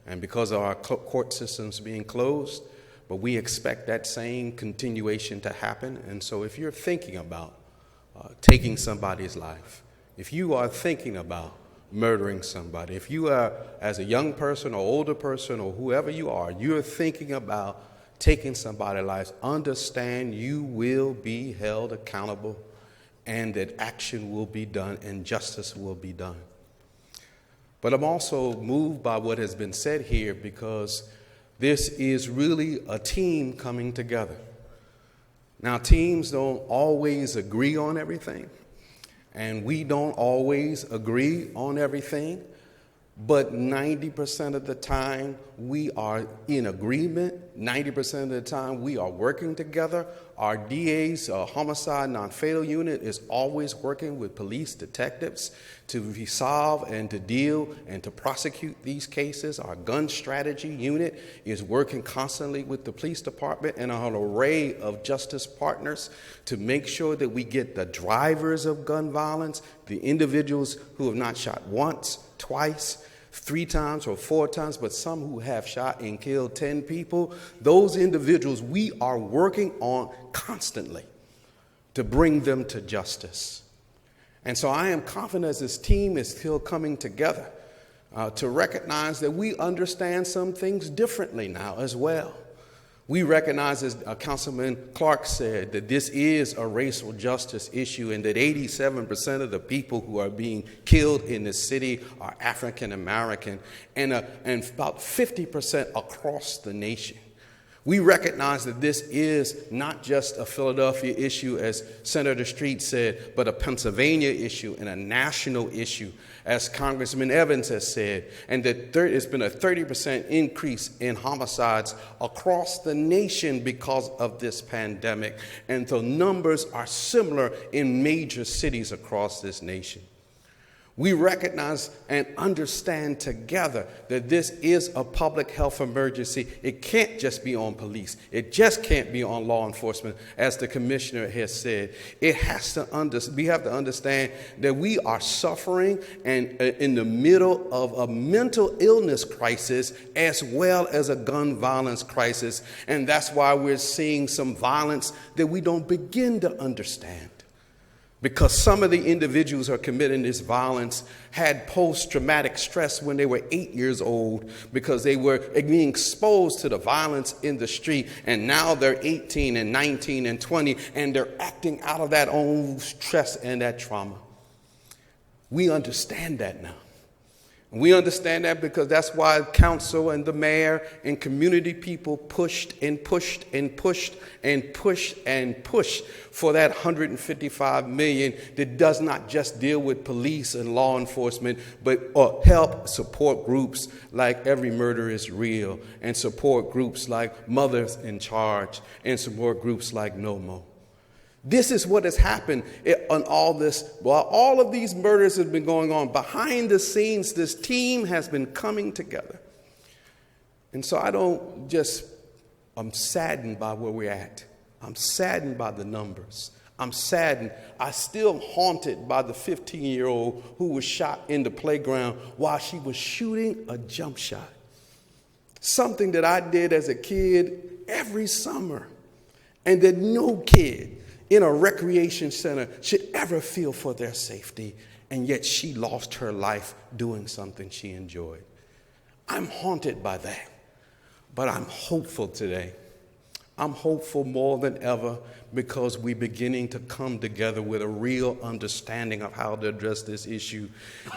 and because of our court systems being closed, but we expect that same continuation to happen. And so if you're thinking about taking somebody's life, if you are thinking about murdering somebody, if you are, as a young person or older person or whoever you are, you're thinking about taking somebody's life, understand you will be held accountable and that action will be done and justice will be done. But I'm also moved by what has been said here, because this is really a team coming together. Now, teams don't always agree on everything, and we don't always agree on everything, but 90% of the time we are in agreement. 90% of the time we are working together. Our DA's homicide non-fatal unit is always working with police detectives to resolve and to deal and to prosecute these cases. Our gun strategy unit is working constantly with the police department and an array of justice partners to make sure that we get the drivers of gun violence, the individuals who have not shot once, twice, 3 times or 4 times, but some who have shot and killed 10 people. Those individuals we are working on constantly to bring them to justice. And so I am confident as this team is still coming together to recognize that we understand some things differently now as well. We recognize, as Councilman Clark said, that this is a racial justice issue and that 87% of the people who are being killed in the city are African American and about 50% across the nation. We recognize that this is not just a Philadelphia issue, as Senator Street said, but a Pennsylvania issue and a national issue, as Congressman Evans has said, and that it's been a 30% increase in homicides across the nation because of this pandemic. And the numbers are similar in major cities across this nation. We recognize and understand together that this is a public health emergency. It can't just be on police. It just can't be on law enforcement, as the commissioner has said. It has to we have to understand that we are suffering and in the middle of a mental illness crisis as well as a gun violence crisis. And that's why we're seeing some violence that we don't begin to understand. Because some of the individuals who are committing this violence had post-traumatic stress when they were 8 years old because they were being exposed to the violence in the street, and now they're 18 and 19 and 20, and they're acting out of that own stress and that trauma. We understand that now. We understand that because that's why council and the mayor and community people pushed and pushed and pushed and pushed and pushed for that $155 million that does not just deal with police and law enforcement, but help support groups like Every Murder is Real, and support groups like Mothers in Charge, and support groups like No Mo. This is what has happened on all this. While all of these murders have been going on, behind the scenes, this team has been coming together. And so I'm saddened by where we're at. I'm saddened by the numbers. I'm saddened. I'm still haunted by the 15-year-old who was shot in the playground while she was shooting a jump shot. Something that I did as a kid every summer, and that no kid in a recreation center should ever feel for their safety, and yet she lost her life doing something she enjoyed. I'm haunted by that, but I'm hopeful today. I'm hopeful more than ever because we're beginning to come together with a real understanding of how to address this issue,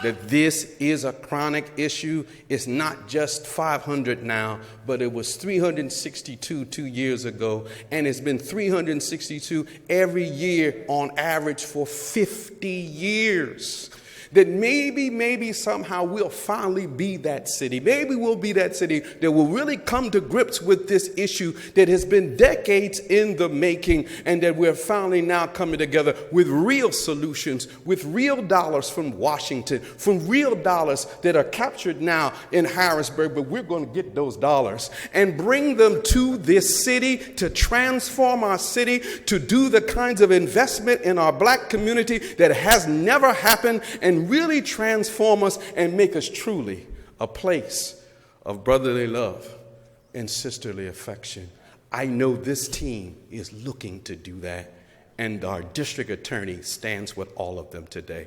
that this is a chronic issue. It's not just 500 now, but it was 362 2 years ago, and it's been 362 every year on average for 50 years. That maybe somehow we'll finally be that city. Maybe we'll be that city that will really come to grips with this issue that has been decades in the making, and that we're finally now coming together with real solutions, with real dollars from Washington, from real dollars that are captured now in Harrisburg, but we're going to get those dollars and bring them to this city to transform our city, to do the kinds of investment in our black community that has never happened, and really transform us and make us truly a place of brotherly love and sisterly affection. I know this team is looking to do that, and our district attorney stands with all of them today.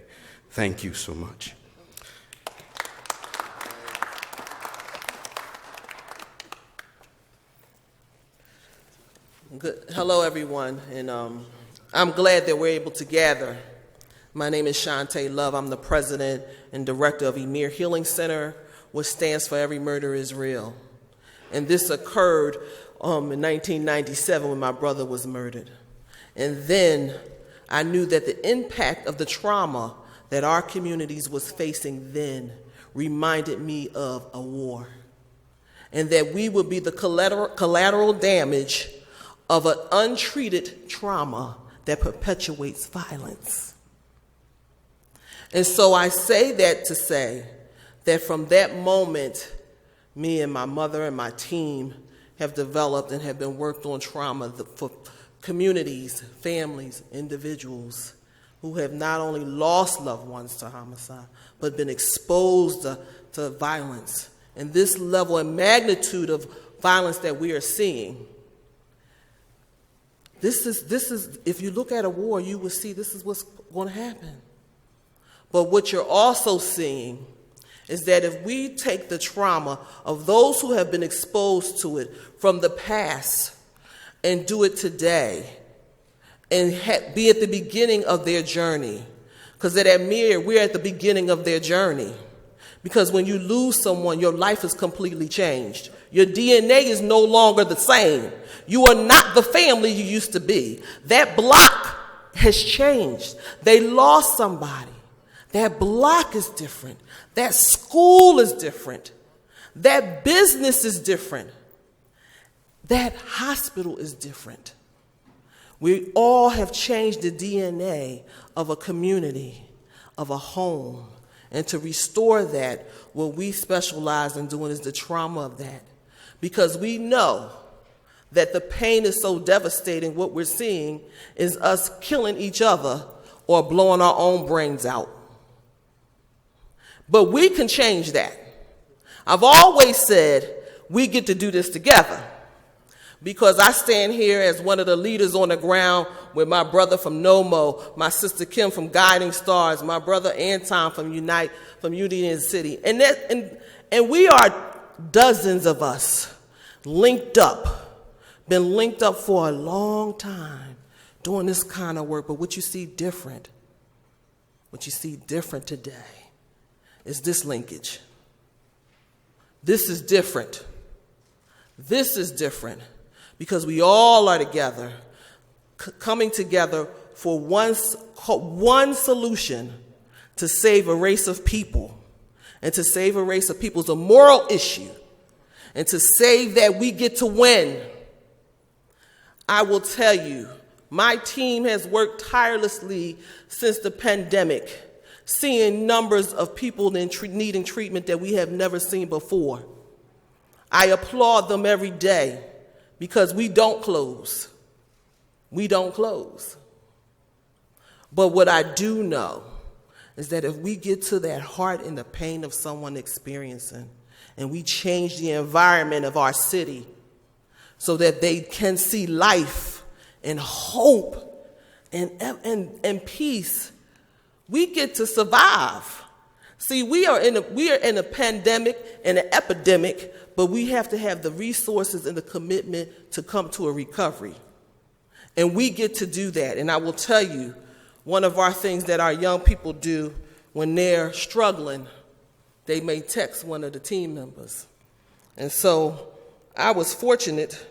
Thank you so much. Hello, everyone, and I'm glad that we're able to gather. My name is Shantae Love. I'm the president and director of Emir Healing Center, which stands for Every Murder is Real. And this occurred in 1997 when my brother was murdered. And then I knew that the impact of the trauma that our communities was facing then reminded me of a war, and that we would be the collateral damage of an untreated trauma that perpetuates violence. And so I say that to say that from that moment, me and my mother and my team have developed and have been worked on trauma for communities, families, individuals who have not only lost loved ones to homicide, but been exposed to violence. And this level and magnitude of violence that we are seeing, this is, if you look at a war, you will see this is what's going to happen. But what you're also seeing is that if we take the trauma of those who have been exposed to it from the past and do it today and be at the beginning of their journey, because at Amir, we're at the beginning of their journey. Because when you lose someone, your life is completely changed. Your DNA is no longer the same. You are not the family you used to be. That block has changed. They lost somebody. That block is different. That school is different. That business is different. That hospital is different. We all have changed the DNA of a community, of a home, and to restore that. What we specialize in doing is the trauma of that, because we know that the pain is so devastating. What we're seeing is us killing each other or blowing our own brains out. But we can change that. I've always said we get to do this together, because I stand here as one of the leaders on the ground with my brother from NOMO, my sister Kim from Guiding Stars, my brother Anton from Union City. And we are dozens of us linked up, been linked up for a long time doing this kind of work. But what you see different today is this linkage. This is different. This is different because we all are together, coming together for one solution to save a race of people. And to save a race of people is a moral issue. And to save that, we get to win. I will tell you, my team has worked tirelessly since the pandemic, seeing numbers of people needing treatment that we have never seen before. I applaud them every day because we don't close. We don't close. But what I do know is that if we get to that heart and the pain of someone experiencing, and we change the environment of our city so that they can see life and hope and peace, we get to survive. See, we are in a pandemic and an epidemic, but we have to have the resources and the commitment to come to a recovery. And we get to do that. And I will tell you, one of our things that our young people do when they're struggling, they may text one of the team members. And so I was fortunate,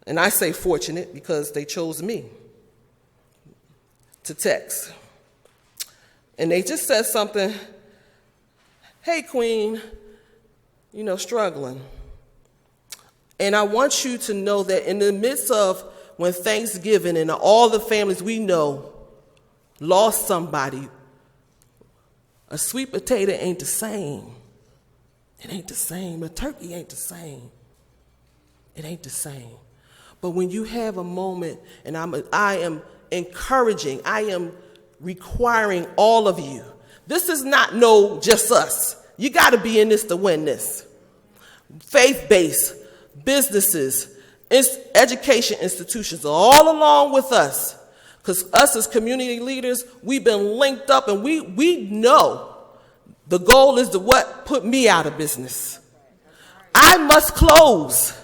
and I say fortunate because they chose me to text. And they just said something, "Hey, Queen, struggling." And I want you to know that in the midst of when Thanksgiving and all the families we know lost somebody, a sweet potato ain't the same. It ain't the same. A turkey ain't the same. It ain't the same. But when you have a moment, and I am encouraging, I am requiring all of you. This is not just us. You got to be in this to win this. Faith-based businesses, education institutions are all along with us. Because us as community leaders, we've been linked up, and we know the goal is to what put me out of business. I must close.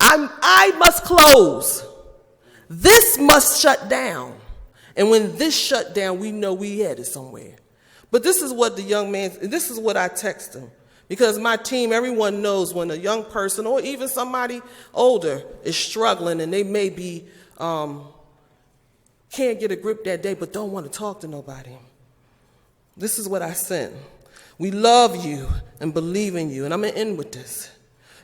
I must close. This must shut down. And when this shut down, we know we headed somewhere. But this is what this is what I text him. Because my team, everyone knows when a young person or even somebody older is struggling and they may be, can't get a grip that day but don't want to talk to nobody. This is what I sent. We love you and believe in you. And I'm going to end with this.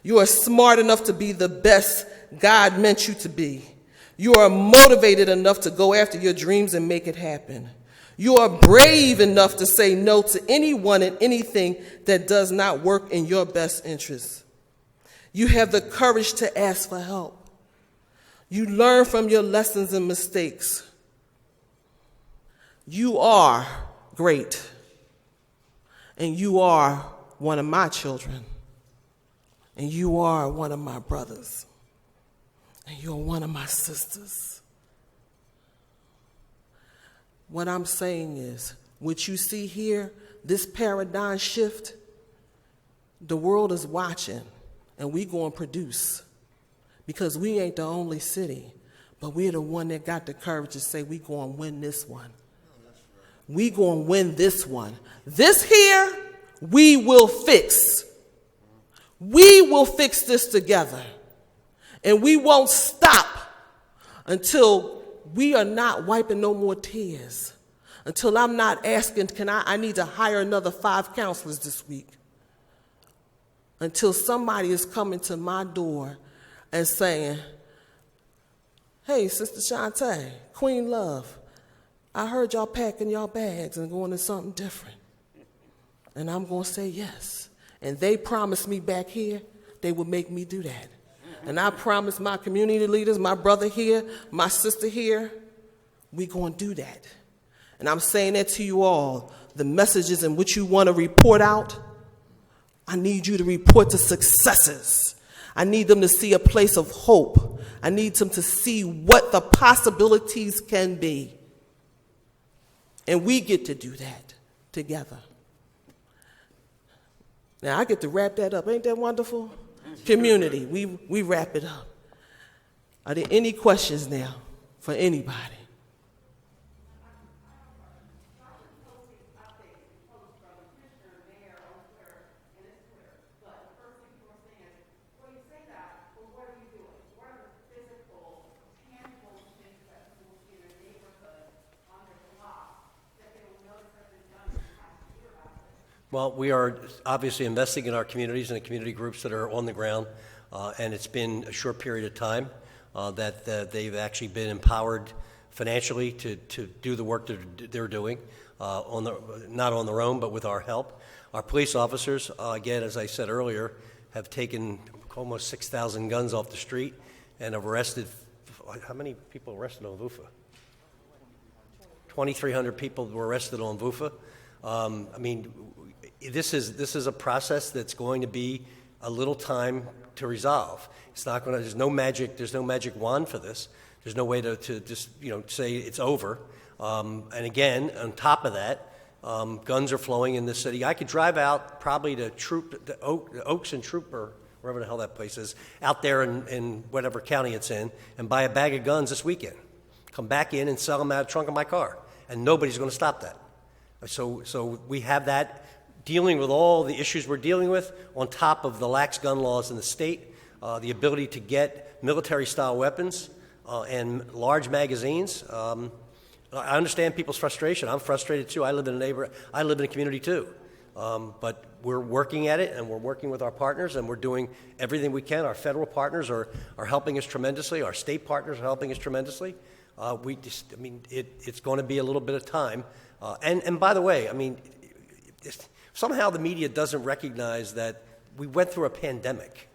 You are smart enough to be the best God meant you to be. You are motivated enough to go after your dreams and make it happen. You are brave enough to say no to anyone and anything that does not work in your best interest. You have the courage to ask for help. You learn from your lessons and mistakes. You are great. And you are one of my children. And you are one of my brothers. And you're one of my sisters. What I'm saying is, what you see here, this paradigm shift, the world is watching, and we going to produce. Because we ain't the only city, but we're the one that got the courage to say we going to win this one. We going to win this one. This here, we will fix. We will fix this together. And we won't stop until we are not wiping no more tears. Until I'm not asking, I need to hire another 5 counselors this week. Until somebody is coming to my door and saying, "Hey, Sister Shantae, Queen Love, I heard y'all packing y'all bags and going to something different. And I'm going to say yes. And they promised me back here they would make me do that. And I promised my community leaders, my brother here, my sister here, we're going to do that. And I'm saying that to you all. The messages in which you want to report out, I need you to report to successes. I need them to see a place of hope. I need them to see what the possibilities can be. And we get to do that together. Now, I get to wrap that up. Ain't that wonderful? Community, we wrap it up. Are there any questions now for anybody? Well, we are obviously investing in our communities and the community groups that are on the ground, and it's been a short period of time that they've actually been empowered financially to do the work that they're doing, not on their own, but with our help. Our police officers, again, as I said earlier, have taken almost 6,000 guns off the street and have arrested, how many people arrested on VUFA? 2,300 people were arrested on VUFA. I mean, this is a process that's going to be a little time to resolve. It's not going to. There's no magic wand for this. There's no way to just say it's over. And again, on top of that, guns are flowing in the city. I could drive out probably to Oaks and Trooper, wherever the hell that place is, out there in whatever county it's in, and buy a bag of guns this weekend. Come back in and sell them out of the trunk of my car, and nobody's going to stop that. So we have that, dealing with all the issues we're dealing with, on top of the lax gun laws in the state, the ability to get military-style weapons and large magazines. I understand people's frustration. I'm frustrated too. I live in a community too. But we're working at it, and we're working with our partners, and we're doing everything we can. Our federal partners are helping us tremendously. Our state partners are helping us tremendously. It's going to be a little bit of time. And by the way, somehow the media doesn't recognize that we went through a pandemic.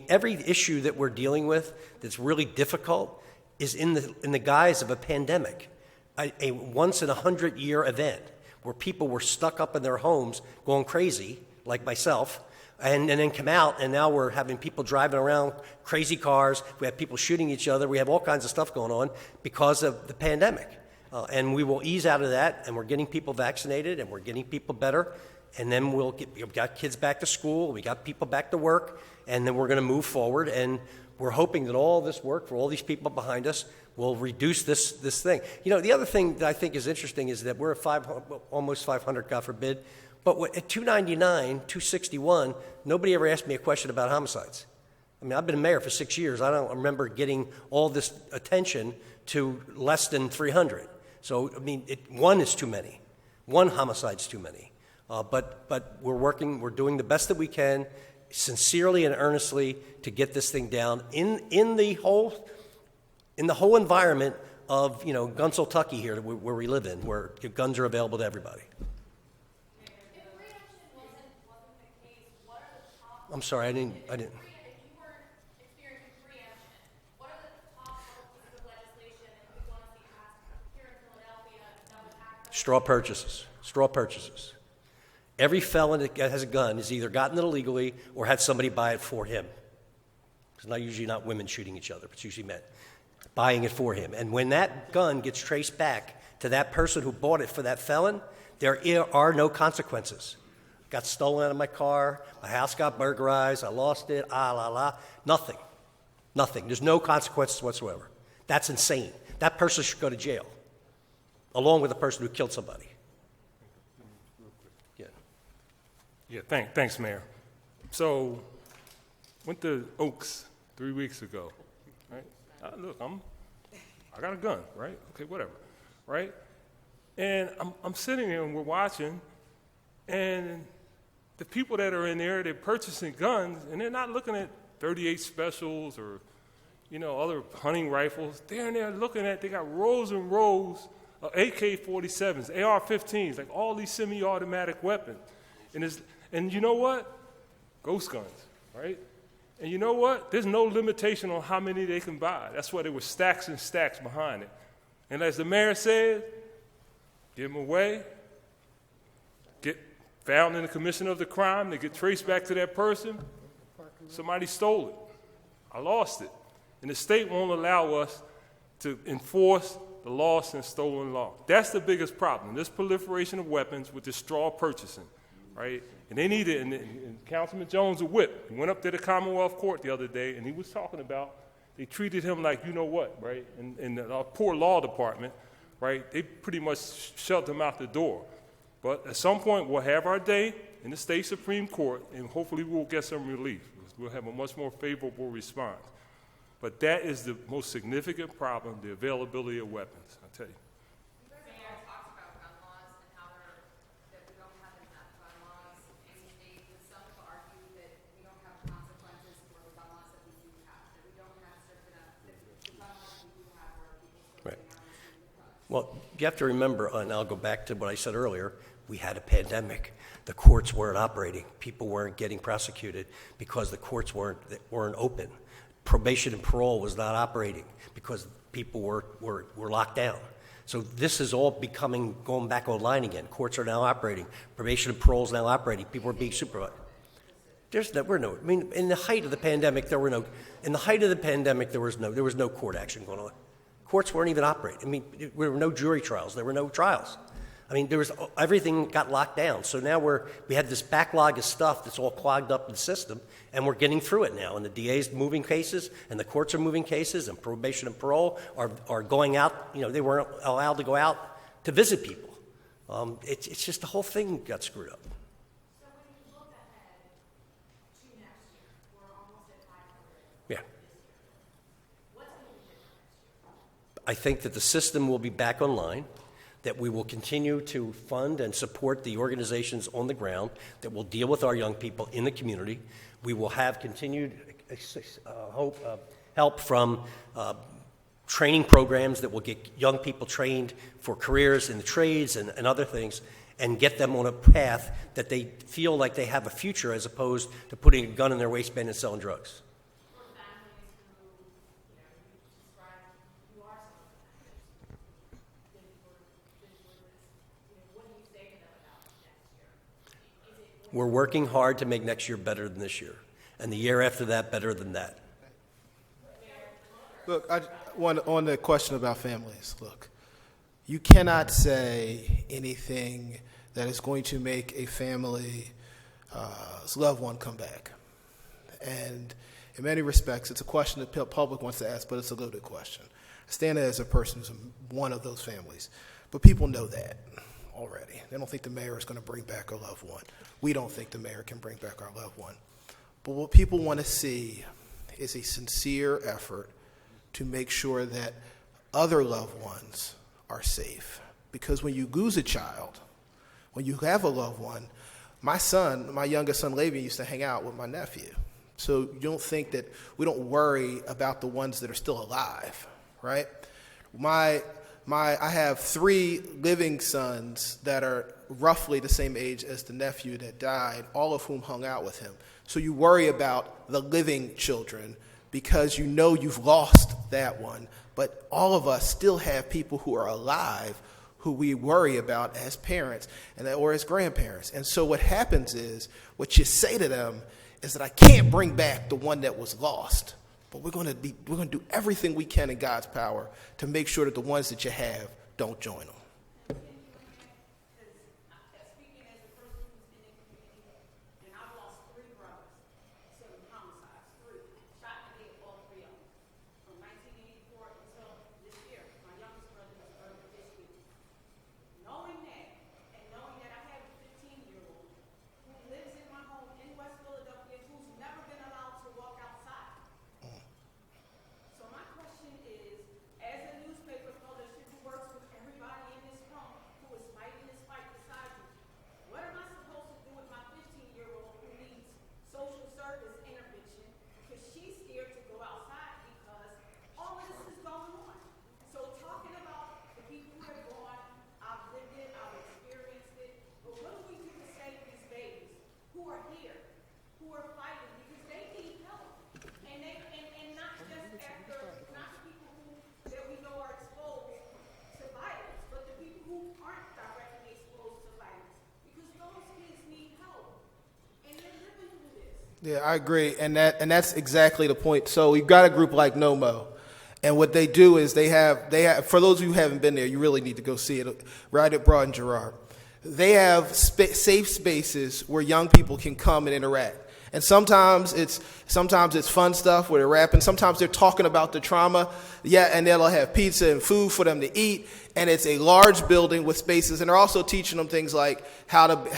Every issue that we're dealing with that's really difficult is in the guise of a pandemic, a once-in-100-year event where people were stuck up in their homes going crazy, like myself, and then come out, and now we're having people driving around crazy cars. We have people shooting each other. We have all kinds of stuff going on because of the pandemic. And we will ease out of that, and we're getting people vaccinated, and we're getting people better, and then we've got kids back to school, we got people back to work, and then we're going to move forward, and we're hoping that all this work for all these people behind us will reduce this thing. The other thing that I think is interesting is that we're at almost 500, God forbid, but at 299, 261, nobody ever asked me a question about homicides. I've been a mayor for 6 years. I don't remember getting all this attention to less than 300. So, one is too many. One homicide's too many. But we're doing the best that we can, sincerely and earnestly, to get this thing down in the whole environment of Gunseltucky here, where we live in, where guns are available to everybody. I'm sorry, I didn't. Straw purchases. Every felon that has a gun has either gotten it illegally or had somebody buy it for him. It's usually not women shooting each other, but it's usually men buying it for him. And when that gun gets traced back to that person who bought it for that felon, there are no consequences. Got stolen out of my car, my house got burglarized, I lost it, nothing. There's no consequences whatsoever. That's insane. That person should go to jail, along with the person who killed somebody. Yeah, thanks, Mayor. So, went to Oaks 3 weeks ago, right? Look, I got a gun, right? Okay, whatever, right? And I'm sitting there and we're watching, and the people that are in there, they're purchasing guns, and they're not looking at 38 specials or, other hunting rifles. They're in there looking at, they got rows and rows of AK-47s, AR-15s, like all these semi-automatic weapons. And you know what? Ghost guns, right? And you know what? There's no limitation on how many they can buy. That's why there were stacks and stacks behind it. And as the mayor said, give them away, get found in the commission of the crime, they get traced back to that person. Somebody stole it. I lost it. And the state won't allow us to enforce the lost and stolen law. That's the biggest problem, this proliferation of weapons with this straw purchasing, right? And they need it, and Councilman Jones, a whip, he went up to the Commonwealth Court the other day, and he was talking about, they treated him like you know what, right? And the poor law department, right, they pretty much shoved him out the door. But at some point, we'll have our day in the state Supreme Court, and hopefully we'll get some relief. We'll have a much more favorable response. But that is the most significant problem, the availability of weapons, I tell you. Mayor talks about gun laws and how that we don't have enough gun laws in the state. And some people argue that we don't have consequences for the gun laws that we do have, that we don't have strict enough, the gun laws we do have where people still Right. bring arms into the guns. Well, you have to remember, and I'll go back to what I said earlier, we had a pandemic. The courts weren't operating. People weren't getting prosecuted because the courts weren't open. Probation and parole was not operating because people were locked down. So this is all going back online again. Courts are now operating. Probation and parole is now operating. People are being supervised. In the height of the pandemic, there was no court action going on. Courts weren't even operating. I mean, there were no jury trials. There were no trials. I mean, everything got locked down. So now we had this backlog of stuff that's all clogged up in the system, and we're getting through it now. And the DA's moving cases, and the courts are moving cases, and probation and parole are going out. You know, they weren't allowed to go out to visit people. It's just the whole thing got screwed up. So when you look ahead to next year, we're almost at 500 Yeah. this year. What's going to be different next year? I think that the system will be back online, that we will continue to fund and support the organizations on the ground that will deal with our young people in the community. We will have continued help from training programs that will get young people trained for careers in the trades and other things, and get them on a path that they feel like they have a future as opposed to putting a gun in their waistband and selling drugs. For families who, you described, who are some of the what do you say to them about next year? We're working hard to make next year better than this year, and the year after that better than that. Look, on the question about families, look, you cannot say anything that is going to make a family's loved one come back. And in many respects, it's a question that the public wants to ask, but it's a loaded question. I stand there as a person who's one of those families. But people know that already. They don't think the mayor is going to bring back our loved one. We don't think the mayor can bring back our loved one. But what people want to see is a sincere effort to make sure that other loved ones are safe. Because when you lose a child, when you have a loved one, my youngest son, Levi, used to hang out with my nephew. So you don't think that we don't worry about the ones that are still alive, right? I have 3 living sons that are roughly the same age as the nephew that died, all of whom hung out with him. So you worry about the living children because you know you've lost that one. But all of us still have people who are alive who we worry about as parents or as grandparents. And so what happens is, what you say to them is that I can't bring back the one that was lost, but we're going to do everything we can in God's power to make sure that the ones that you have don't join them. Speaking as a person who's in the community, and I lost 3 brothers, 7 homicides, 3 shot and dead, all 3 of them. From 1984 until this year, my youngest brother was murdered this week. Knowing that, and knowing that I have a 15-year-old who lives in my home in West Philadelphia, who's never been allowed to walk outside. So my question is, as a newspaper publisher who works with everybody in Yeah, I agree, and that's exactly the point. So you've got a group like NOMO, and what they do is they have for those of you who haven't been there, you really need to go see it. Right at Broad and Girard, they have safe spaces where young people can come and interact. And sometimes it's fun stuff where they're rapping. Sometimes they're talking about the trauma. Yeah, and they'll have pizza and food for them to eat. And it's a large building with spaces. And they're also teaching them things like how to be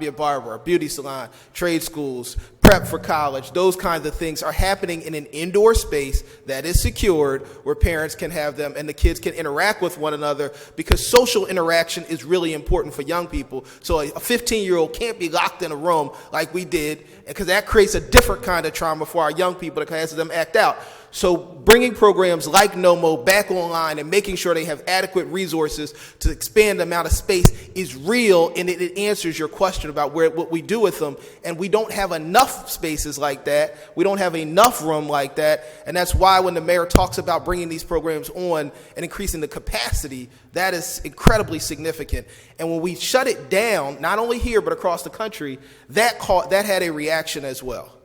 a barber, a beauty salon, trade schools, prep for college. Those kinds of things are happening in an indoor space that is secured, where parents can have them and the kids can interact with one another, because social interaction is really important for young people. So a 15-year-old can't be locked in a room like we did, because that creates a different kind of trauma for our young people that causes them act out. So bringing programs like NOMO back online and making sure they have adequate resources to expand the amount of space is real, and it answers your question about what we do with them. And we don't have enough spaces like that. We don't have enough room like that. And that's why when the mayor talks about bringing these programs on and increasing the capacity, that is incredibly significant. And when we shut it down, not only here but across the country, that had a reaction as well.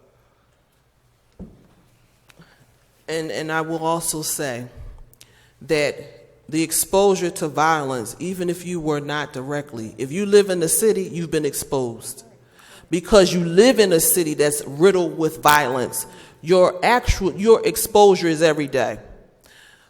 And I will also say that the exposure to violence, even if you were not directly, if you live in the city, you've been exposed. Because you live in a city that's riddled with violence, your exposure is every day.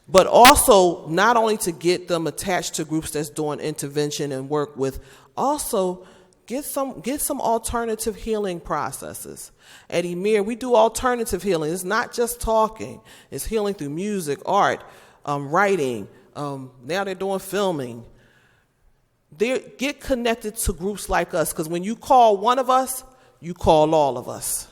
But also, not only to get them attached to groups that's doing intervention and work with, also get some alternative healing processes. At Emir, we do alternative healing. It's not just talking. It's healing through music, art, writing. Now they're doing filming. Get connected to groups like us, because when you call one of us, you call all of us.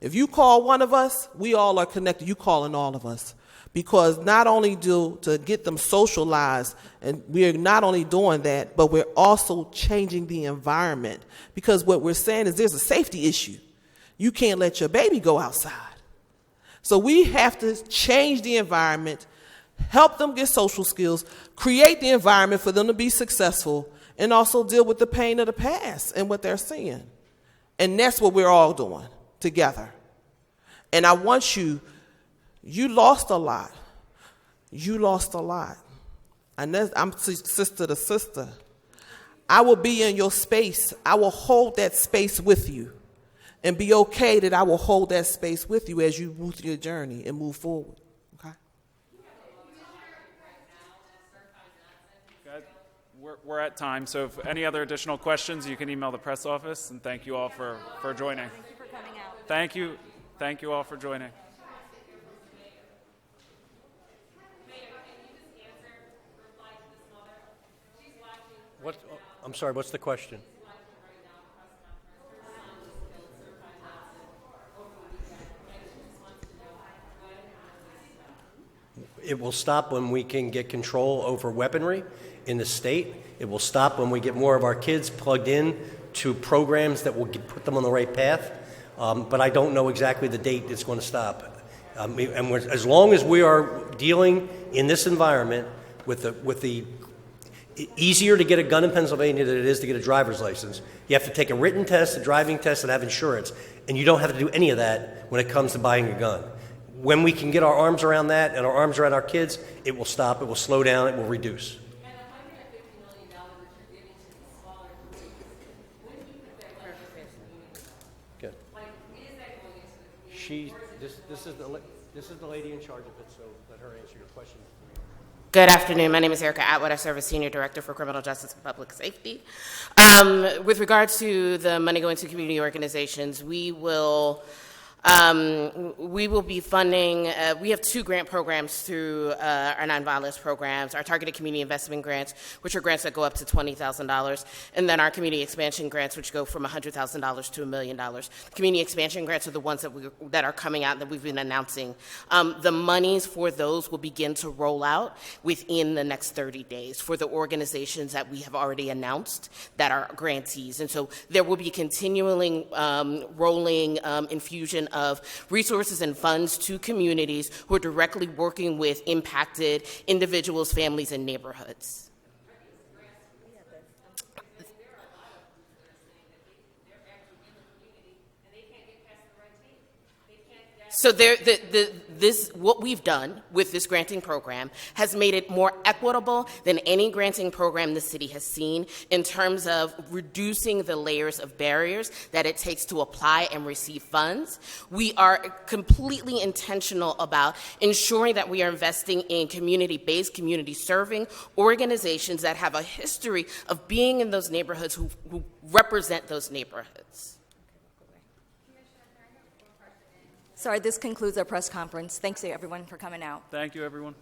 If you call one of us, we all are connected. You calling all of us. Because not only to get them socialized, and we're not only doing that, but we're also changing the environment. Because what we're saying is there's a safety issue. You can't let your baby go outside. So we have to change the environment, help them get social skills, create the environment for them to be successful, and also deal with the pain of the past and what they're seeing. And that's what we're all doing together. And I want you lost a lot. You lost a lot. And I'm sister to sister. I will be in your space. I will hold that space with you. And be okay that I will hold that space with you as you move through your journey and move forward. Okay? We're at time, so if any other additional questions, you can email the press office. And thank you all for joining. Thank you for coming out. Thank you all for joining. I'm sorry, what's the question? It will stop when we can get control over weaponry in the state. It will stop when we get more of our kids plugged in to programs that will put them on the right path. But I don't know exactly the date it's going to stop. As long as we are dealing in this environment with the easier to get a gun in Pennsylvania than it is to get a driver's license. You have to take a written test, a driving test, and have insurance. And you don't have to do any of that when it comes to buying a gun. When we can get our arms around that and our arms around our kids, it will stop, it will slow down, it will reduce. And $150 million that you're giving to the smaller communities, when do you put that money into the community? Good. Like, is that going into the community? This is the lady in charge of it, so let her answer your question. Good afternoon. My name is Erica Atwater. I serve as Senior Director for Criminal Justice and Public Safety. With regard to the money going to community organizations, we will be funding, we have 2 grant programs through our nonviolence programs, our targeted community investment grants, which are grants that go up to $20,000, and then our community expansion grants, which go from $100,000 to $1 million. The community expansion grants are the ones that are coming out that we've been announcing. The monies for those will begin to roll out within the next 30 days for the organizations that we have already announced that are grantees. And so there will be continuing rolling infusion of resources and funds to communities who are directly working with impacted individuals, families, and neighborhoods. So what we've done with this granting program has made it more equitable than any granting program the city has seen in terms of reducing the layers of barriers that it takes to apply and receive funds. We are completely intentional about ensuring that we are investing in community-based, community-serving organizations that have a history of being in those neighborhoods who represent those neighborhoods. Sorry, this concludes our press conference. Thanks to everyone for coming out. Thank you, everyone.